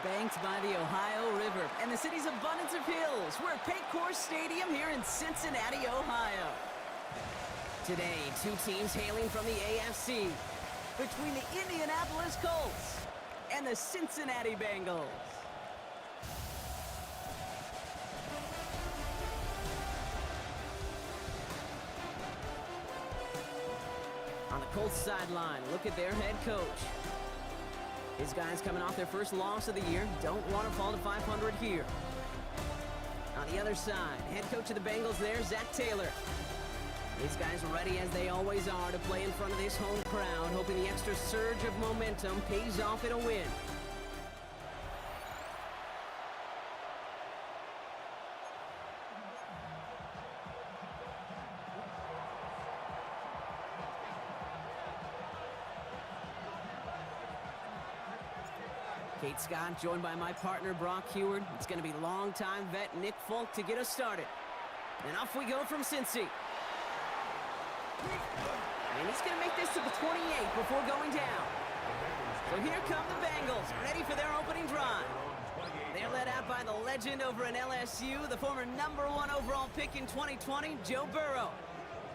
Banked by the Ohio River and the city's abundance of hills, we're at Paycor Stadium here in Cincinnati, Ohio. Today, two teams hailing from the AFC, between the Indianapolis Colts and the Cincinnati Bengals. On the Colts sideline, look at their head coach. His guys coming off their first loss of the year don't want to fall to 500 here. On the other side, head coach of the Bengals there, Zach Taylor. These guys are ready as they always are to play in front of this home crowd, hoping the extra surge of momentum pays off in a win. Kate Scott, joined by my partner, Brock Heward. It's going to be longtime vet Nick Folk to get us started. And off we go from Cincy. And he's going to make this to the 28 before going down. So here come the Bengals, ready for their opening drive. They're led out by the legend over in LSU, the former #1 overall pick in 2020, Joe Burrow.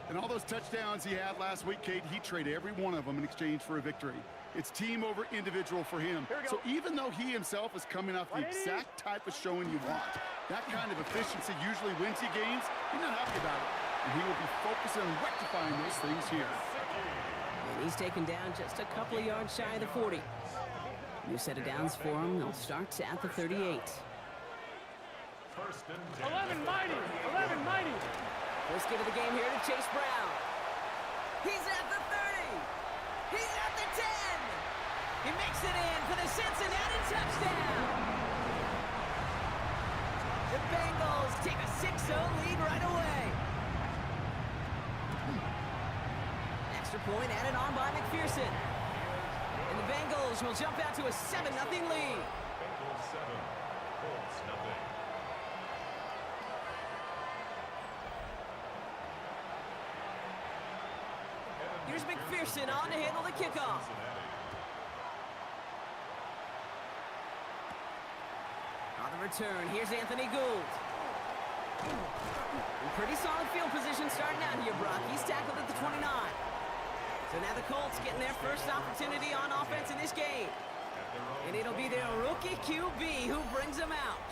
And all those touchdowns he had last week, Kate, he traded every one of them in exchange for a victory. It's team over individual for him. So even though he himself is coming off the exact type of showing you want, that kind of efficiency usually wins you games. He's not happy about it. And he will be focusing on rectifying those things here. And he's taken down just a couple of yards shy of the 40. New set of downs for him. They'll start at the 38. 11 mighty! 11 mighty! First get of the game here to Chase Brown. He's at the 30. He's at the 10. He makes it in for the Cincinnati touchdown. The Bengals take a 6-0 lead right away. Extra point added on by McPherson. And the Bengals will jump out to a 7-0 lead. Bengals 7, Colts nothing. Here's McPherson on to handle the kickoff. On the return, here's Anthony Gould. Pretty solid field position starting out here, Brock. He's tackled at the 29. So now the Colts getting their first opportunity on offense in this game. And it'll be their rookie QB who brings them out.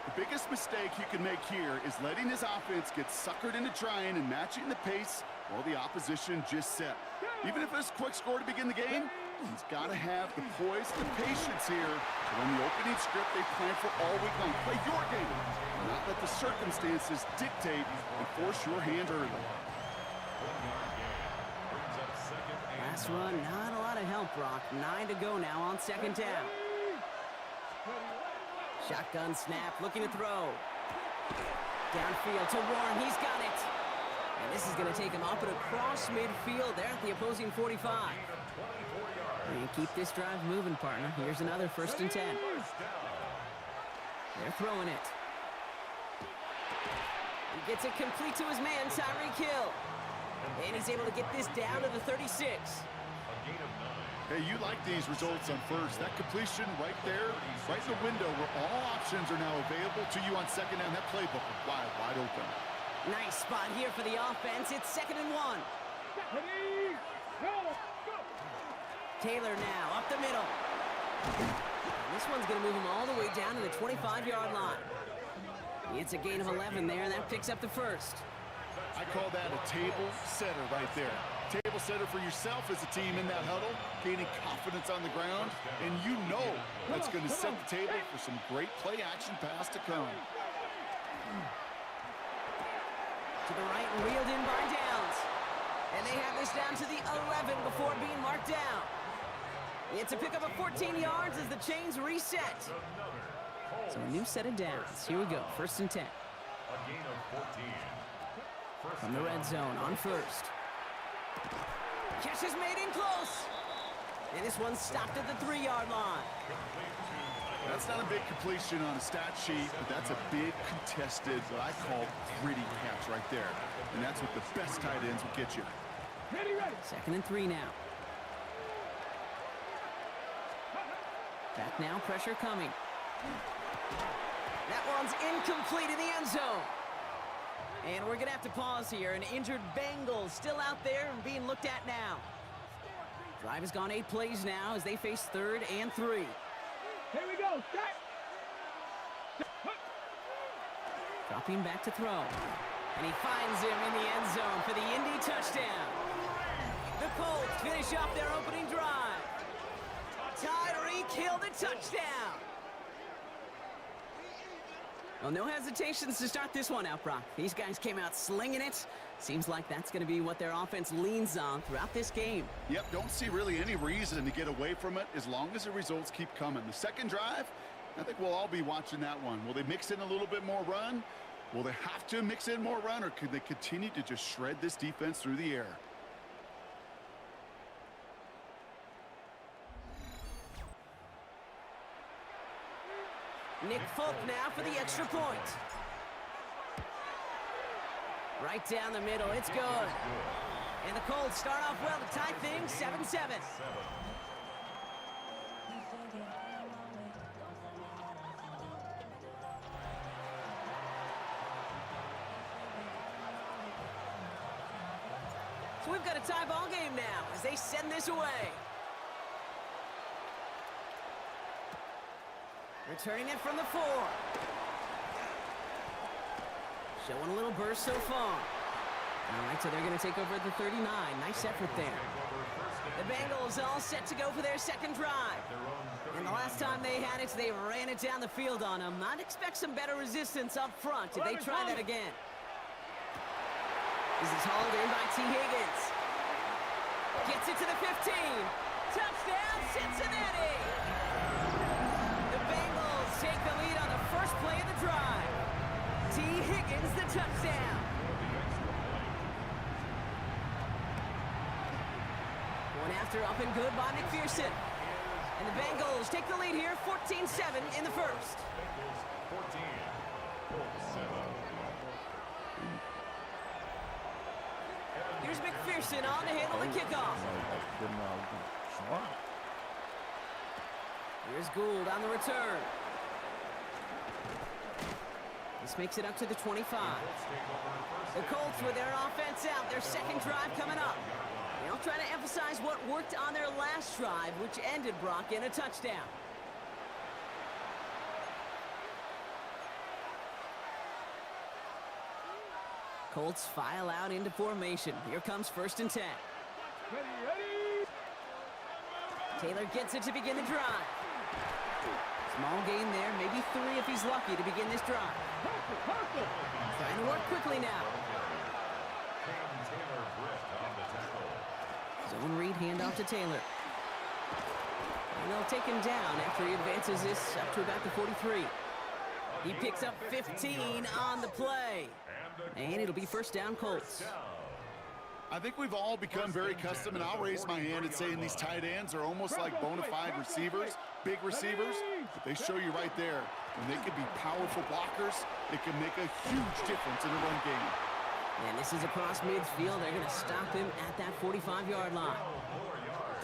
The biggest mistake you can make here is letting his offense get suckered into trying and matching the pace while the opposition just set. Even if it's a quick score to begin the game, he's got to have the poise and patience here to run the opening script they planned for all week long. Play your game, not let the circumstances dictate and force your hand early. Last run, not a lot of help, Brock. 9 to go now on second down. Shotgun snap, looking to throw. Downfield to Warren. He's got it. And this is going to take him up and across midfield there at the opposing 45. And keep this drive moving, partner. Here's another 1st and 10. They're throwing it. He gets it complete to his man, Tyreek Hill. And he's able to get this down to the 36. Hey, you like these results on first. That completion right there, right in the window where all options are now available to you on second down. That playbook is wide open. Nice spot here for the offense. It's 2nd and 1. Ready, go, go. Taylor now up the middle. And this one's going to move him all the way down to the 25-yard line. It's a gain of 11 there, and that picks up the 1st. I call that a table setter right there. Table setter for yourself as a team in that huddle, gaining confidence on the ground, and you know that's going to set the table for some great play-action pass to come. To the right and reeled in by Downs. And they have this down to the 11 before being marked down. It's a pickup of 14 yards as the chains reset. So a new set of downs. Here we go, 1st and 10. A gain of 14. From the red zone on 1st. Catch is made in close. And this one's stopped at the 3-yard line. That's not a big completion on a stat sheet, but that's a big contested, what I call gritty catch right there. And that's what the best tight ends will get you. Ready. 2nd and 3 now. Back now, pressure coming. That one's incomplete in the end zone. And we're going to have to pause here. An injured Bengal still out there and being looked at now. Drive has gone 8 plays now as they face 3rd and 3. Here we go. Set. Dropping back to throw. And he finds him in the end zone for the Indy touchdown. The Colts finish off their opening drive. Tyreek Hill the touchdown. Well, no hesitations to start this one out, Brock. These guys came out slinging it. Seems like that's going to be what their offense leans on throughout this game. Yep, don't see really any reason to get away from it as long as the results keep coming. The second drive, I think we'll all be watching that one. Will they mix in a little bit more run? Will they have to mix in more run, or could they continue to just shred this defense through the air? Nick Folk now for the extra point. Right down the middle, it's good. And the Colts start off well to tie things 7-7. So we've got a tie ball game now as they send this away. Returning it from the 4. Showing a little burst so far. All right, so they're going to take over at the 39. Nice effort there. The Bengals all set to go for their second drive. And the last time they had it, they ran it down the field on them. I'd expect some better resistance up front if they try that again. This is hauled in by T. Higgins. Gets it to the 15. Touchdown, Cincinnati! The Bengals take the lead on the first play of the drive. T. Higgins, the touchdown. One after up and good by McPherson. And the Bengals take the lead here, 14-7 in the first. Bengals 14, Colts 7. Here's McPherson on to handle the kickoff. Here's Gould on the return. This makes it up to the 25. The Colts with their offense out, their second drive coming up. They'll try to emphasize what worked on their last drive, which ended, Brock, in a touchdown. Colts file out into formation. Here comes 1st and 10. Ready. Taylor gets it to begin the drive. Small gain there, maybe 3 if he's lucky to begin this drive. Trying to work quickly now. Zone read handoff to Taylor. And they'll take him down after he advances this up to about the 43. He picks up 15 on the play. And it'll be first down Colts. I think we've all become very accustomed, and I'll raise my hand and say these tight ends are almost like bona fide receivers, big receivers. But they show you right there, when they can be powerful blockers, it can make a huge difference in the run game. And this is across midfield. They're going to stop him at that 45-yard line.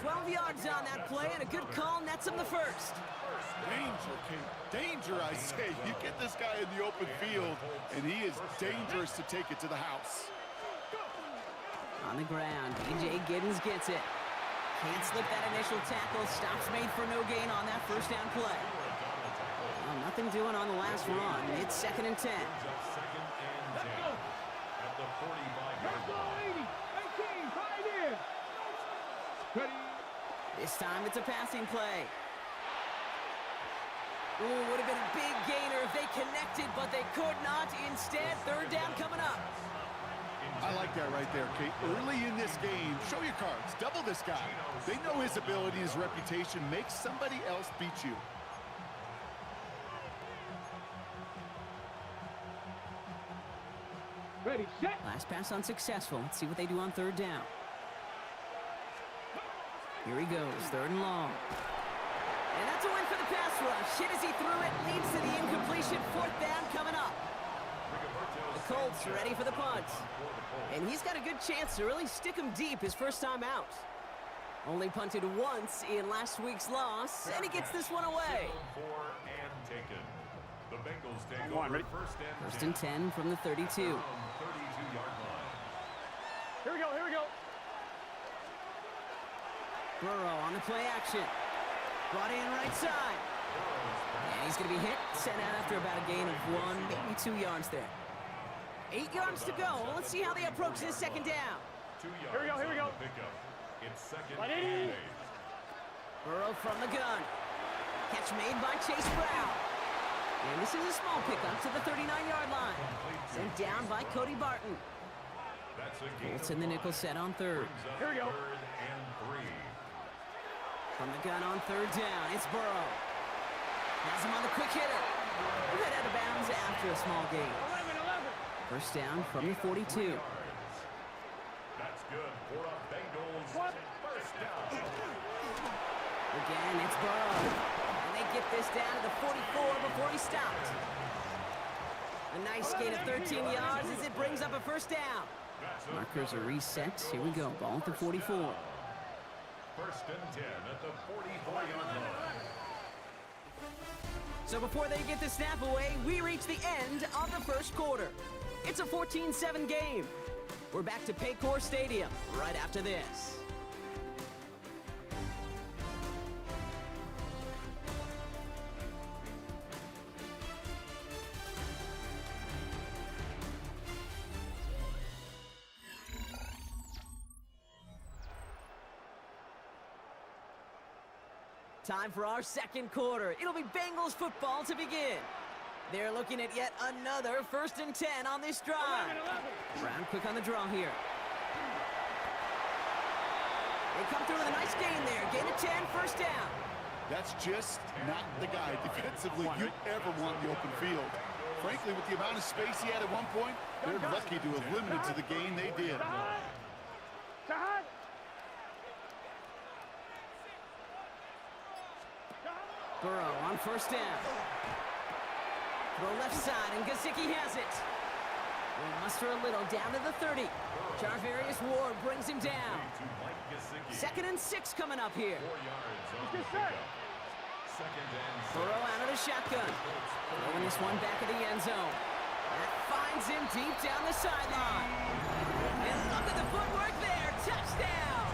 12 yards on that play, and a good call nets him the first. Danger, Kate. Danger, I say. You get this guy in the open field, and he is dangerous to take it to the house. On the ground, B.J. Giddens gets it. Can't slip that initial tackle. Stops made for no gain on that first down play. Well, nothing doing on the last run. It's 2nd and 10. This time it's a passing play. Ooh, would have been a big gainer if they connected, but they could not. Instead, 3rd down coming up. I like that right there, Kate. Early in this game, show your cards. Double this guy. They know his ability, his reputation. Make somebody else beat you. Ready, set. Last pass unsuccessful. Let's see what they do on 3rd down. Here he goes, 3rd and long. And that's a win for the pass rush. Hit as he threw it, leads to the incompletion. 4th down coming up. The Colts ready for the punt. And he's got a good chance to really stick him deep his first time out. Only punted once in last week's loss, and he gets this one away. The Bengals take over First and 10 from the 32. 32-yard line. Here we go, here we go. Burrow on the play action. Brought in right side. And he's going to be hit, sent out after about a gain of 1, maybe 2 yards there. 8 yards to go. Let's see how they approach this 2nd down. 2 yards. Here we go, here we go. Pickup. It's 2nd Buddy. and 8. Burrow from the gun. Catch made by Chase Brown. And this is a small pickup to the 39-yard line. Sent down by Cody Barton. That's a gain. Colts in the nickel set on 3rd. Here we go. 3rd and 3. From the gun on 3rd down, it's Burrow. Has him on the quick hitter. Right out of bounds after a small gain. 11. First down from the 42. That's good for a Bengals first down. Again, it's Burrow. And they get this down to the 44 before he stopped. A nice gain of 13 yards as it brings up a first down. Markers are reset. Here we go. Ball at the 44. First and 10 at the 44-yard line. So before they get the snap away, we reach the end of the first quarter. It's a 14-7 game. We're back to Paycor Stadium right after this. Time for our 2nd quarter. It'll be Bengals football to begin. They're looking at yet another 1st and 10 on this drive. Brown quick on the draw here. They come through with a nice gain there. Gain of 10, first down. That's just not the guy defensively you ever want in the open field. Frankly, with the amount of space he had at one point, they're lucky to have limited to the gain they did. Burrow on first down. Throw left side, and Gesicki has it. We'll muster a little down to the 30. Jarvarius Ward brings him down. 2nd and 6 coming up here. 4 yards on the pickup. 2nd and 6. Burrow out of the shotgun. Throwing this one back of the end zone. That finds him deep down the sideline. And look at the footwork there. Touchdown!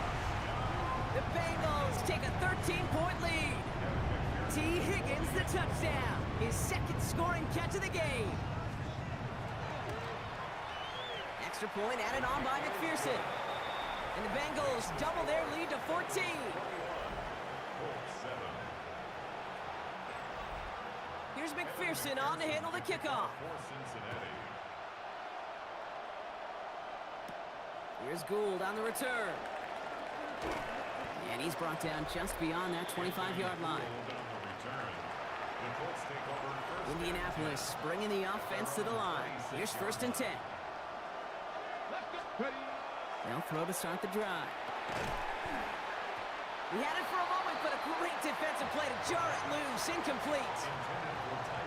The Bengals take a 13-point lead. T. Higgins the touchdown. His 2nd scoring catch of the game. Extra point added on by McPherson. And the Bengals double their lead to 14. Here's McPherson on to handle the kickoff. Here's Gould on the return. And he's brought down just beyond that 25-yard line. Colts take over first. Indianapolis bringing the offense to the line. Here's 1st and 10. They'll throw to start the drive. He had it for a moment, but a great defensive play to jar it loose. Incomplete.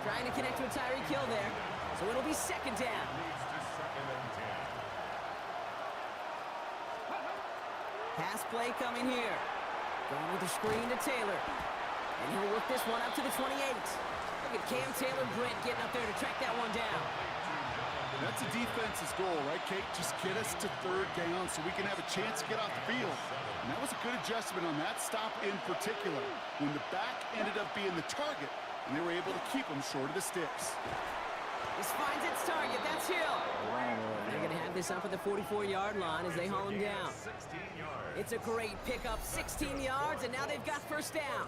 Trying to connect with Tyreek there. So it'll be 2nd down. Leads to 2nd and 10. Pass play coming here. Going with the screen to Taylor. And he'll work this one up to the 28. Look at Cam Taylor-Britt getting up there to track that one down. That's a defense's goal, right, Kate? Just get us to 3rd down so we can have a chance to get off the field. And that was a good adjustment on that stop in particular, when the back ended up being the target, and they were able to keep him short of the sticks. This finds its target. That's Hill. They're going to have this up at the 44-yard line as they haul him down. 16 yards. It's a great pickup, 16 yards, and now they've got 1st down.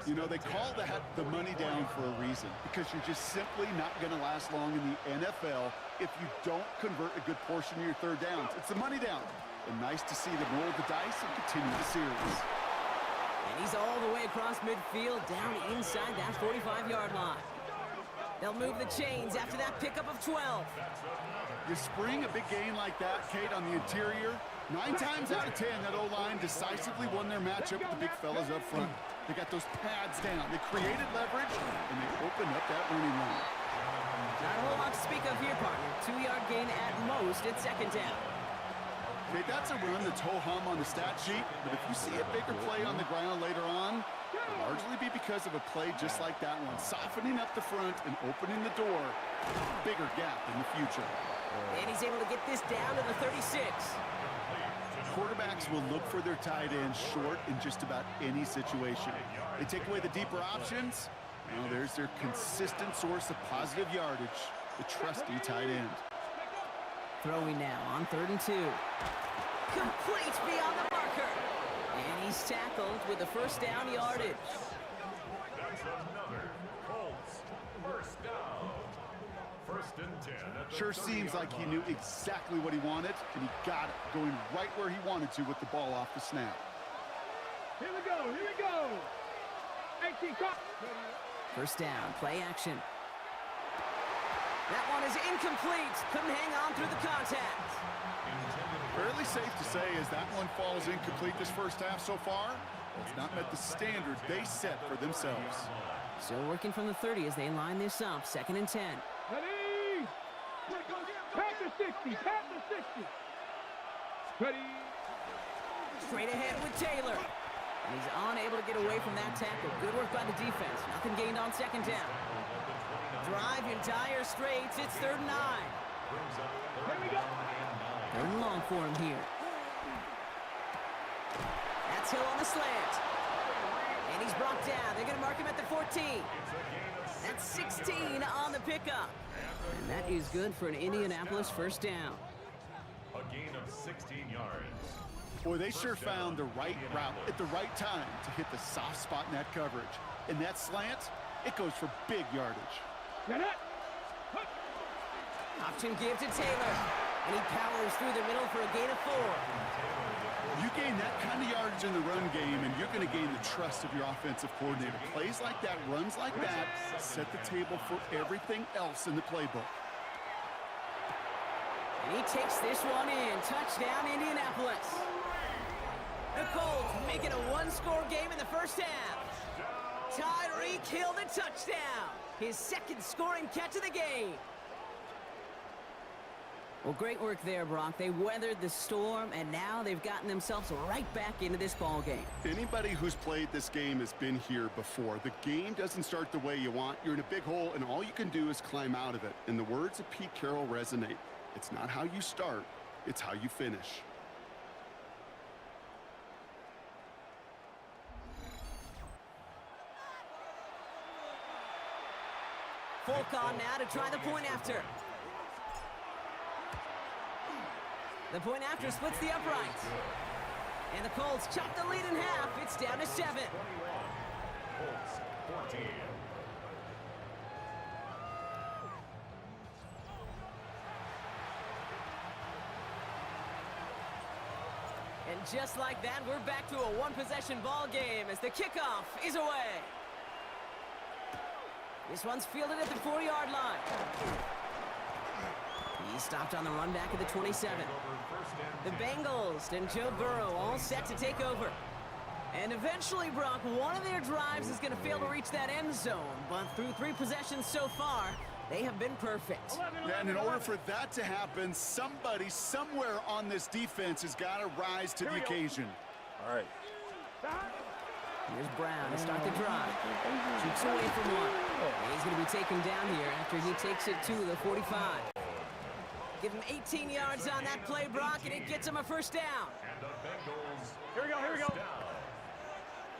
You know, they call that the money down for a reason, because you're just simply not going to last long in the NFL if you don't convert a good portion of your 3rd downs. It's the money down. And nice to see them roll the dice and continue the series. And he's all the way across midfield, down inside that 45-yard line. They'll move the chains after that pickup of 12. You spring a big gain like that, Kate, on the interior. 9 times out of 10, that O-line decisively won their matchup with the big fellas up front. They got those pads down. They created leverage, and they opened up that running lane. Not a whole lot to speak of here, partner. 2-yard gain at most at 2nd down. Okay, that's a run that's ho-hum on the stat sheet, but if you see a bigger play on the ground later on, it'll largely be because of a play just like that one, softening up the front and opening the door. Bigger gap in the future. And he's able to get this down to the 36. Quarterbacks will look for their tight end short in just about any situation. They take away the deeper options. Now there's their consistent source of positive yardage, the trusty tight end. Throwing now on 3rd and 2. Complete beyond the marker. And he's tackled with the 1st down yardage. That's another Colts 1st down. 1st and 10. At the Sure 30 seems like he line. knew exactly what he wanted, and he got it, going right where he wanted to with the ball off the snap. Here we go, here we go. 18 cut. 1st down, play action. That one is incomplete. Couldn't hang on through the contact. Fairly safe to say as that one falls incomplete this 1st half so far, it's not met the standard they set for themselves. Still working from the 30 as they line this up. 2nd and 10. Ready? Tap the 60, tap the 60. Ready? Straight ahead with Taylor. And he's unable to get away from that tackle. Good work by the defense. Nothing gained on 2nd down. Drive in dire straits. It's 3rd and 9. Here we go. 3rd and long for him here. That's Hill on the slant. And he's brought down. They're going to mark him at the 14. That's 16 on the pickup. And that is good for an Indianapolis 1st down. A gain of 16 yards. Boy, they sure found the right route at the right time to hit the soft spot in that coverage. And that slant, it goes for big yardage. Get it. Option give to Taylor. And he powers through the middle for a gain of 4. You gain that kind of yardage in the run game, and you're going to gain the trust of your offensive coordinator. Plays like that, runs like that, set the table for everything else in the playbook. And he takes this one in. Touchdown, Indianapolis. The Colts making a 1-score game in the 1st half. Tyreek Hill the touchdown. His 2nd scoring catch of the game. Well, great work there, Brock. They weathered the storm, and now they've gotten themselves right back into this ball game. Anybody who's played this game has been here before. The game doesn't start the way you want. You're in a big hole, and all you can do is climb out of it. And the words of Pete Carroll resonate. It's not how you start, it's how you finish. Folk on now to try the point after. The point after splits the uprights. And the Colts chop the lead in half. It's down to 7. 21. Colts 14. And just like that, we're back to a one-possession ball game as the kickoff is away. This one's fielded at the 4-yard line. He stopped on the run back at the 27. The Bengals and Joe Burrow all set to take over. And eventually, Brock, one of their drives is going to fail to reach that end zone. But through 3 possessions so far, they have been perfect. Yeah, and in order for that to happen, somebody somewhere on this defense has got to rise to the occasion. All right. Here's Brown to start the drive. Shoots away from one. And he's going to be taken down here after he takes it to the 45. Give him 18 yards on that play, Brock, and it gets him a first down. And the Bengals. Here we go, here we go.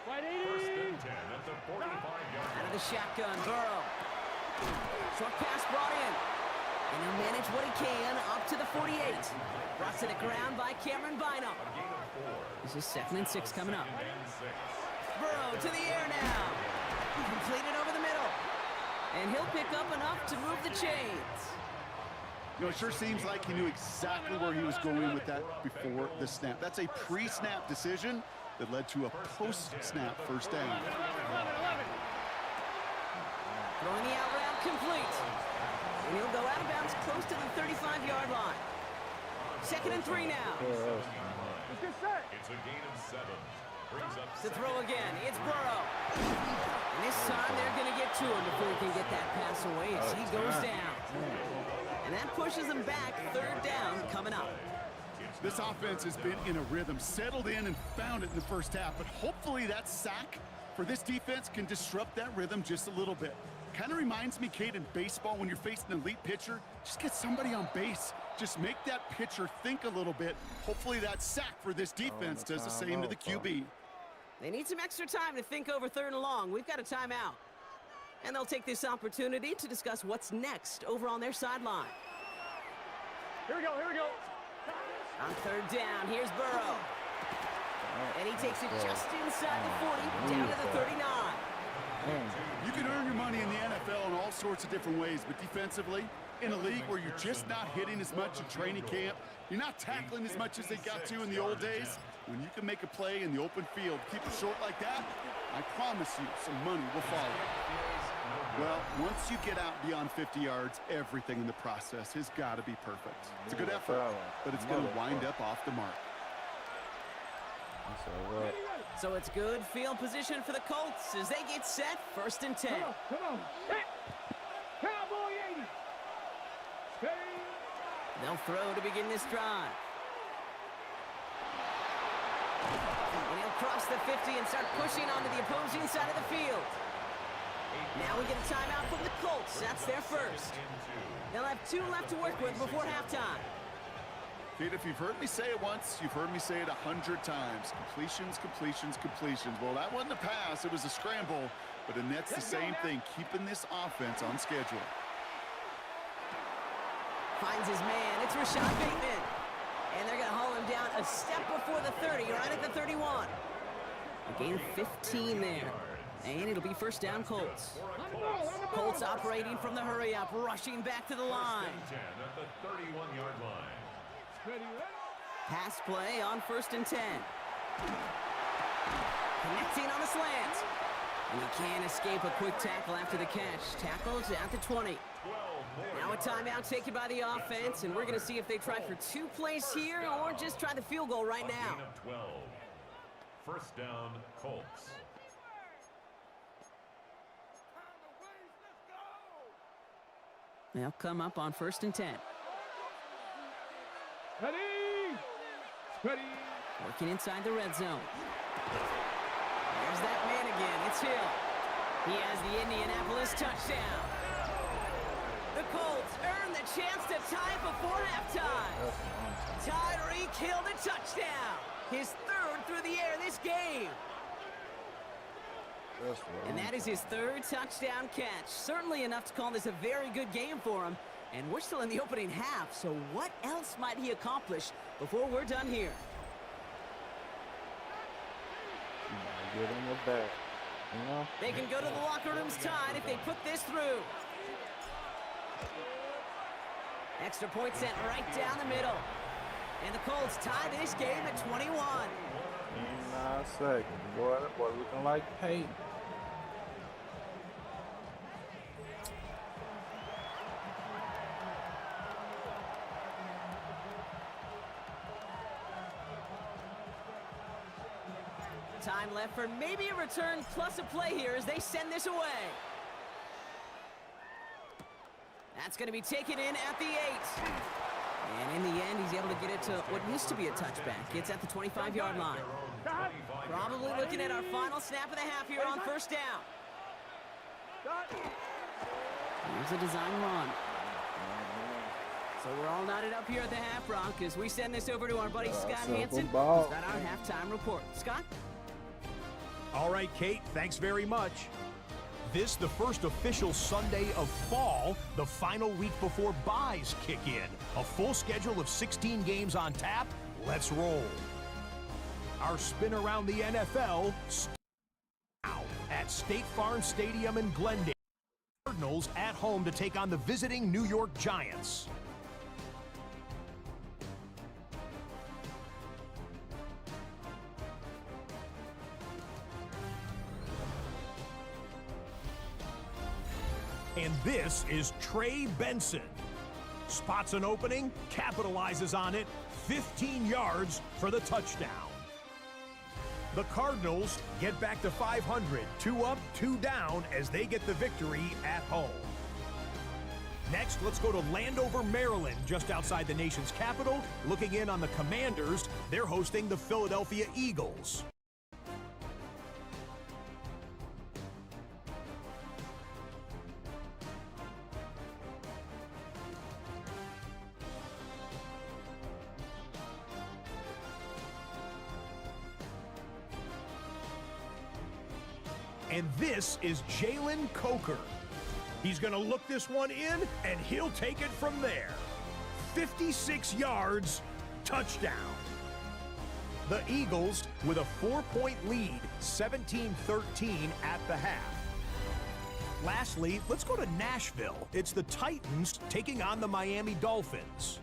Right, First and 10 at the 45-yard Out of the shotgun, Burrow. Short pass brought in. And he'll manage what he can up to the 48. Brought to the ground by Cameron Bynum. gain of 4. This is 2nd and 6 coming up. Second and 6. Burrow to the air now. Completed over the middle. And he'll pick up enough to move the chains. You know, it sure seems like he knew exactly where he was going with that before the snap. That's a pre-snap decision that led to a post-snap first down. Throwing the out route complete. And he'll go out of bounds close to the 35-yard line. 2nd and 3 now. It's a gain of 7. Brings up To throw again, it's Burrow. And this time they're going to get to him before he can get that pass away as he goes down. And that pushes them back. 3rd down coming up. This offense has been in a rhythm, settled in and found it in the first half, but hopefully that sack for this defense can disrupt that rhythm just a little bit. Kind of reminds me, Kate, in baseball when you're facing an elite pitcher, just get somebody on base. Just make that pitcher think a little bit. Hopefully that sack for this defense does the same to the QB. They need some extra time to think over 3rd and long. We've got a timeout. And they'll take this opportunity to discuss what's next over on their sideline. Here we go, here we go. On 3rd down, here's Burrow. And he takes it just inside the 40, down to the 39. You can earn your money in the NFL in all sorts of different ways, but defensively, in a league where you're just not hitting as much in training camp, you're not tackling as much as they got to in the old days, when you can make a play in the open field, keep it short like that, I promise you some money will follow. Well, once you get out beyond 50 yards, everything in the process has got to be perfect. It's a good effort, but it's going to wind up off the mark. So it's good field position for the Colts as they get set. 1st and 10. Come on. Hit. Cowboy 80. Steady. They'll throw to begin this drive. And he'll cross the 50 and start pushing onto the opposing side of the field. Now we get a timeout from the Colts. That's their first. They'll have 2 left to work with before halftime. Kate, if you've heard me say it once, you've heard me say it 100 times. Completions, completions, completions. Well, that wasn't a pass. It was a scramble. But Annette's the same thing, keeping this offense on schedule. Finds his man. It's Rashad Bateman. And they're going to haul him down a step before the 30, right at the 31. A gain of 15 there. And it'll be 1st down Colts. Colts operating from the hurry-up, rushing back to the line. 10 at the 31-yard line. Pass play on 1st and 10. Connecting on the slant. And he can't escape a quick tackle after the catch. Tackles at the 20. Now a timeout taken by the offense, and we're going to see if they try for 2 plays here or just try the field goal right now. Gain of 12. 1st down, Colts. They'll come up on 1st and 10. Ready. Ready. Working inside the red zone. There's that man again. It's Hill. He has the Indianapolis touchdown. The Colts earn the chance to tie before halftime. Tyreek Hill the touchdown. His 3rd through the air this game. And that is his 3rd touchdown catch. Certainly enough to call this a very good game for him. And we're still in the opening half, so what else might he accomplish before we're done here? Get him the back. You know? They can go to the locker rooms tied if they put this through. Extra point sent right down the middle. And the Colts tie this game at 21. 9 seconds. Boy, that boy looking like paint. Time left for maybe a return plus a play here as they send this away. That's going to be taken in at the 8. And in the end, he's able to get it to what used to be a touchback. Gets at the 25-yard line. Probably looking at our final snap of the half here on first down. Here's a design run. So we're all knotted up here at the half, Brock, as we send this over to our buddy Scott Hansen. Who's got our halftime report. Scott? All right, Kate, thanks very much. This, the first official Sunday of fall, the final week before byes kick in. A full schedule of 16 games on tap. Let's roll. Our spin around the NFL now at State Farm Stadium in Glendale. Cardinals at home to take on the visiting New York Giants. And this is Trey Benson. Spots an opening, capitalizes on it, 15 yards for the touchdown. The Cardinals get back to 500, 2 up, 2 down as they get the victory at home. Next, let's go to Landover, Maryland, just outside the nation's capital. Looking in on the Commanders, they're hosting the Philadelphia Eagles. And this is Jalen Coker. He's going to look this one in, and he'll take it from there. 56 yards, touchdown. The Eagles with a 4-point lead, 17-13 at the half. Lastly, let's go to Nashville. It's the Titans taking on the Miami Dolphins.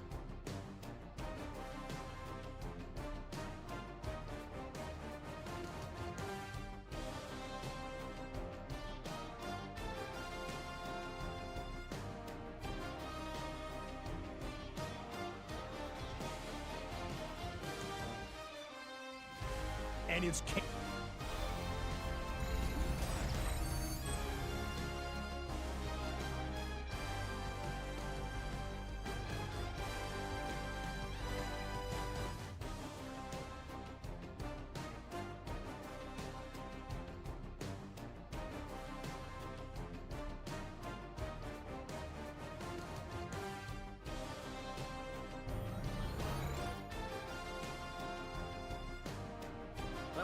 And it's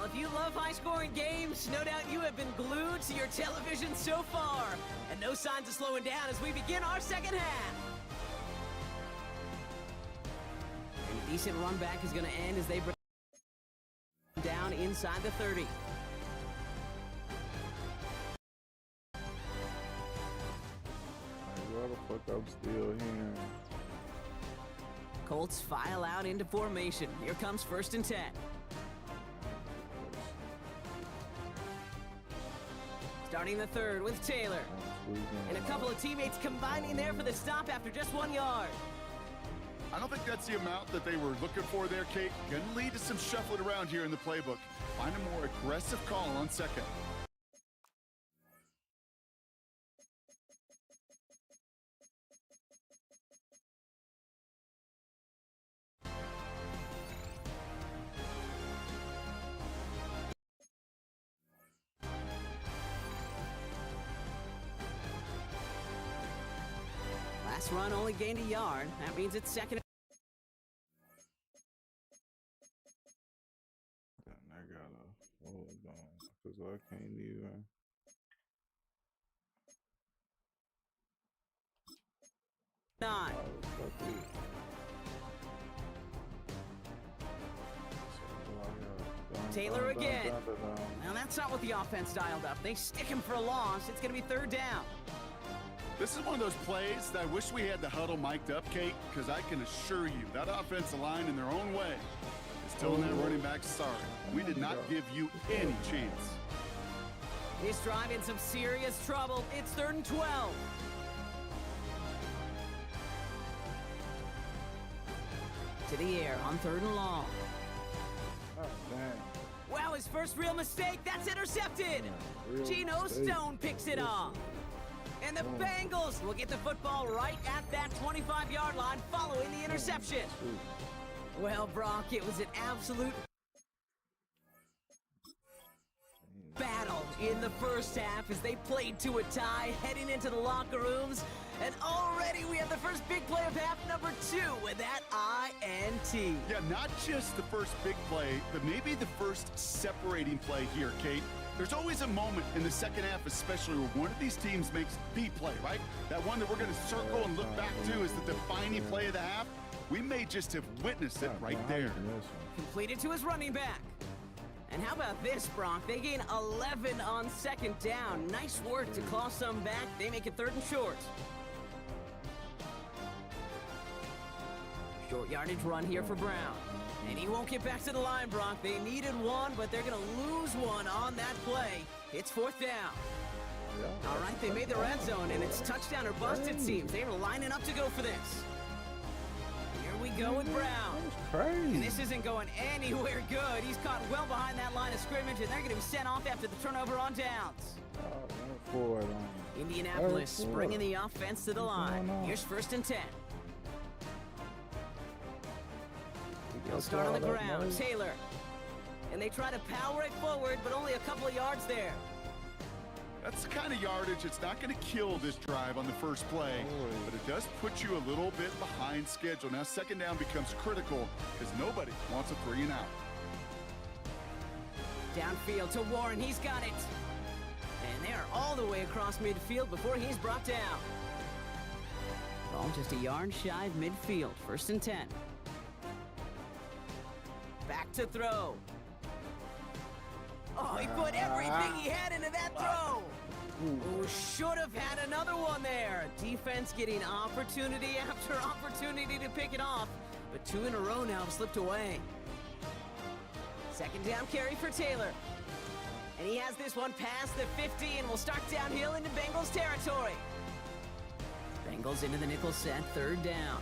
Well, if you love high-scoring games, no doubt you have been glued to your television so far. And no signs of slowing down as we begin our second half. And a decent run back is going to end as they bring down inside the 30. Why the fuck I'm still here? Colts file out into formation. Here comes 1st and 10. Starting the 3rd with Taylor. And a couple of teammates combining there for the stop after just 1 yard. I don't think that's the amount that they were looking for there, Kate. Going to lead to some shuffling around here in the playbook. Find a more aggressive call on 2nd. Last run only gained a yard. That means it's 2nd. I gotta hold on because I can't even. Nine. Taylor again. Now that's not what the offense dialed up. They stick him for a loss. It's going to be 3rd down. This is one of those plays that I wish we had the huddle mic'd up, Kate, because I can assure you that offensive line in their own way is telling that running back, sorry, we did not give you any chance. This drive in some serious trouble. It's 3rd and 12. To the air on 3rd and long. Oh, damn. Wow, now his first real mistake. That's intercepted. Real Geno mistake. Stone picks it off. And the Bengals will get the football right at that 25-yard line following the interception. Well, Brock, it was an absolute battle in the first half as they played to a tie, heading into the locker rooms. And already we have the first big play of half number 2 with that INT. Yeah, not just the first big play, but maybe the first separating play here, Kate. There's always a moment in the second half, especially where one of these teams makes the play, right? That one that we're going to circle and look back to is the defining play of the half. We may just have witnessed it right there. Completed to his running back. And how about this, Brock? They gain 11 on second down. Nice work to claw some back. They make it 3rd and short. Short yardage run here for Brown. And he won't get back to the line, Brock. They needed one, but they're going to lose one on that play. It's 4th down. All right, they made the red zone, and it's touchdown or bust, it seems. They were lining up to go for this. Here we go with Brown. And this isn't going anywhere good. He's caught well behind that line of scrimmage, and they're going to be sent off after the turnover on downs. Indianapolis bringing the offense to the line. Here's 1st and 10. He'll start on the ground. Taylor. And they try to power it forward, but only a couple of yards there. That's the kind of yardage that's not going to kill this drive on the first play, but it does put you a little bit behind schedule. Now, second down becomes critical because nobody wants a 3 and out. Downfield to Warren. He's got it. And they're all the way across midfield before he's brought down. Ball just a yard shy of midfield. 1st and 10. Back to throw. Oh, he put everything he had into that throw. Oh, should have had another one there. Defense getting opportunity after opportunity to pick it off, but 2 in a row now have slipped away. Second down carry for Taylor. And he has this one past the 50 and will start downhill into Bengals territory. Bengals into the nickel set, 3rd down.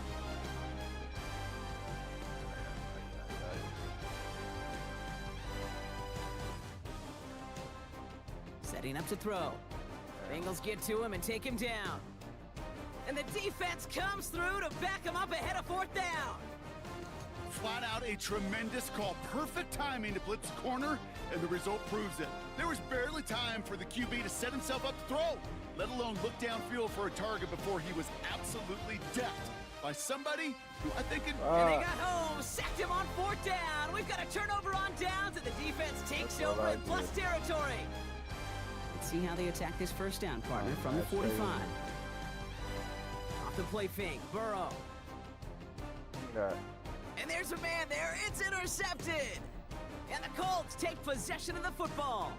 Setting up to throw. Bengals get to him and take him down. And the defense comes through to back him up ahead of 4th down. Flat out a tremendous call. Perfect timing to blitz the corner, and the result proves it. There was barely time for the QB to set himself up to throw, let alone look downfield for a target before he was absolutely decked by somebody who I think... And they got home, sacked him on 4th down. We've got a turnover on downs, and the defense takes over in plus territory. Let's see how they attack this 1st down, partner, from the 45. Off the play fake, Burrow. And there's a man there. It's intercepted. And the Colts take possession of the football.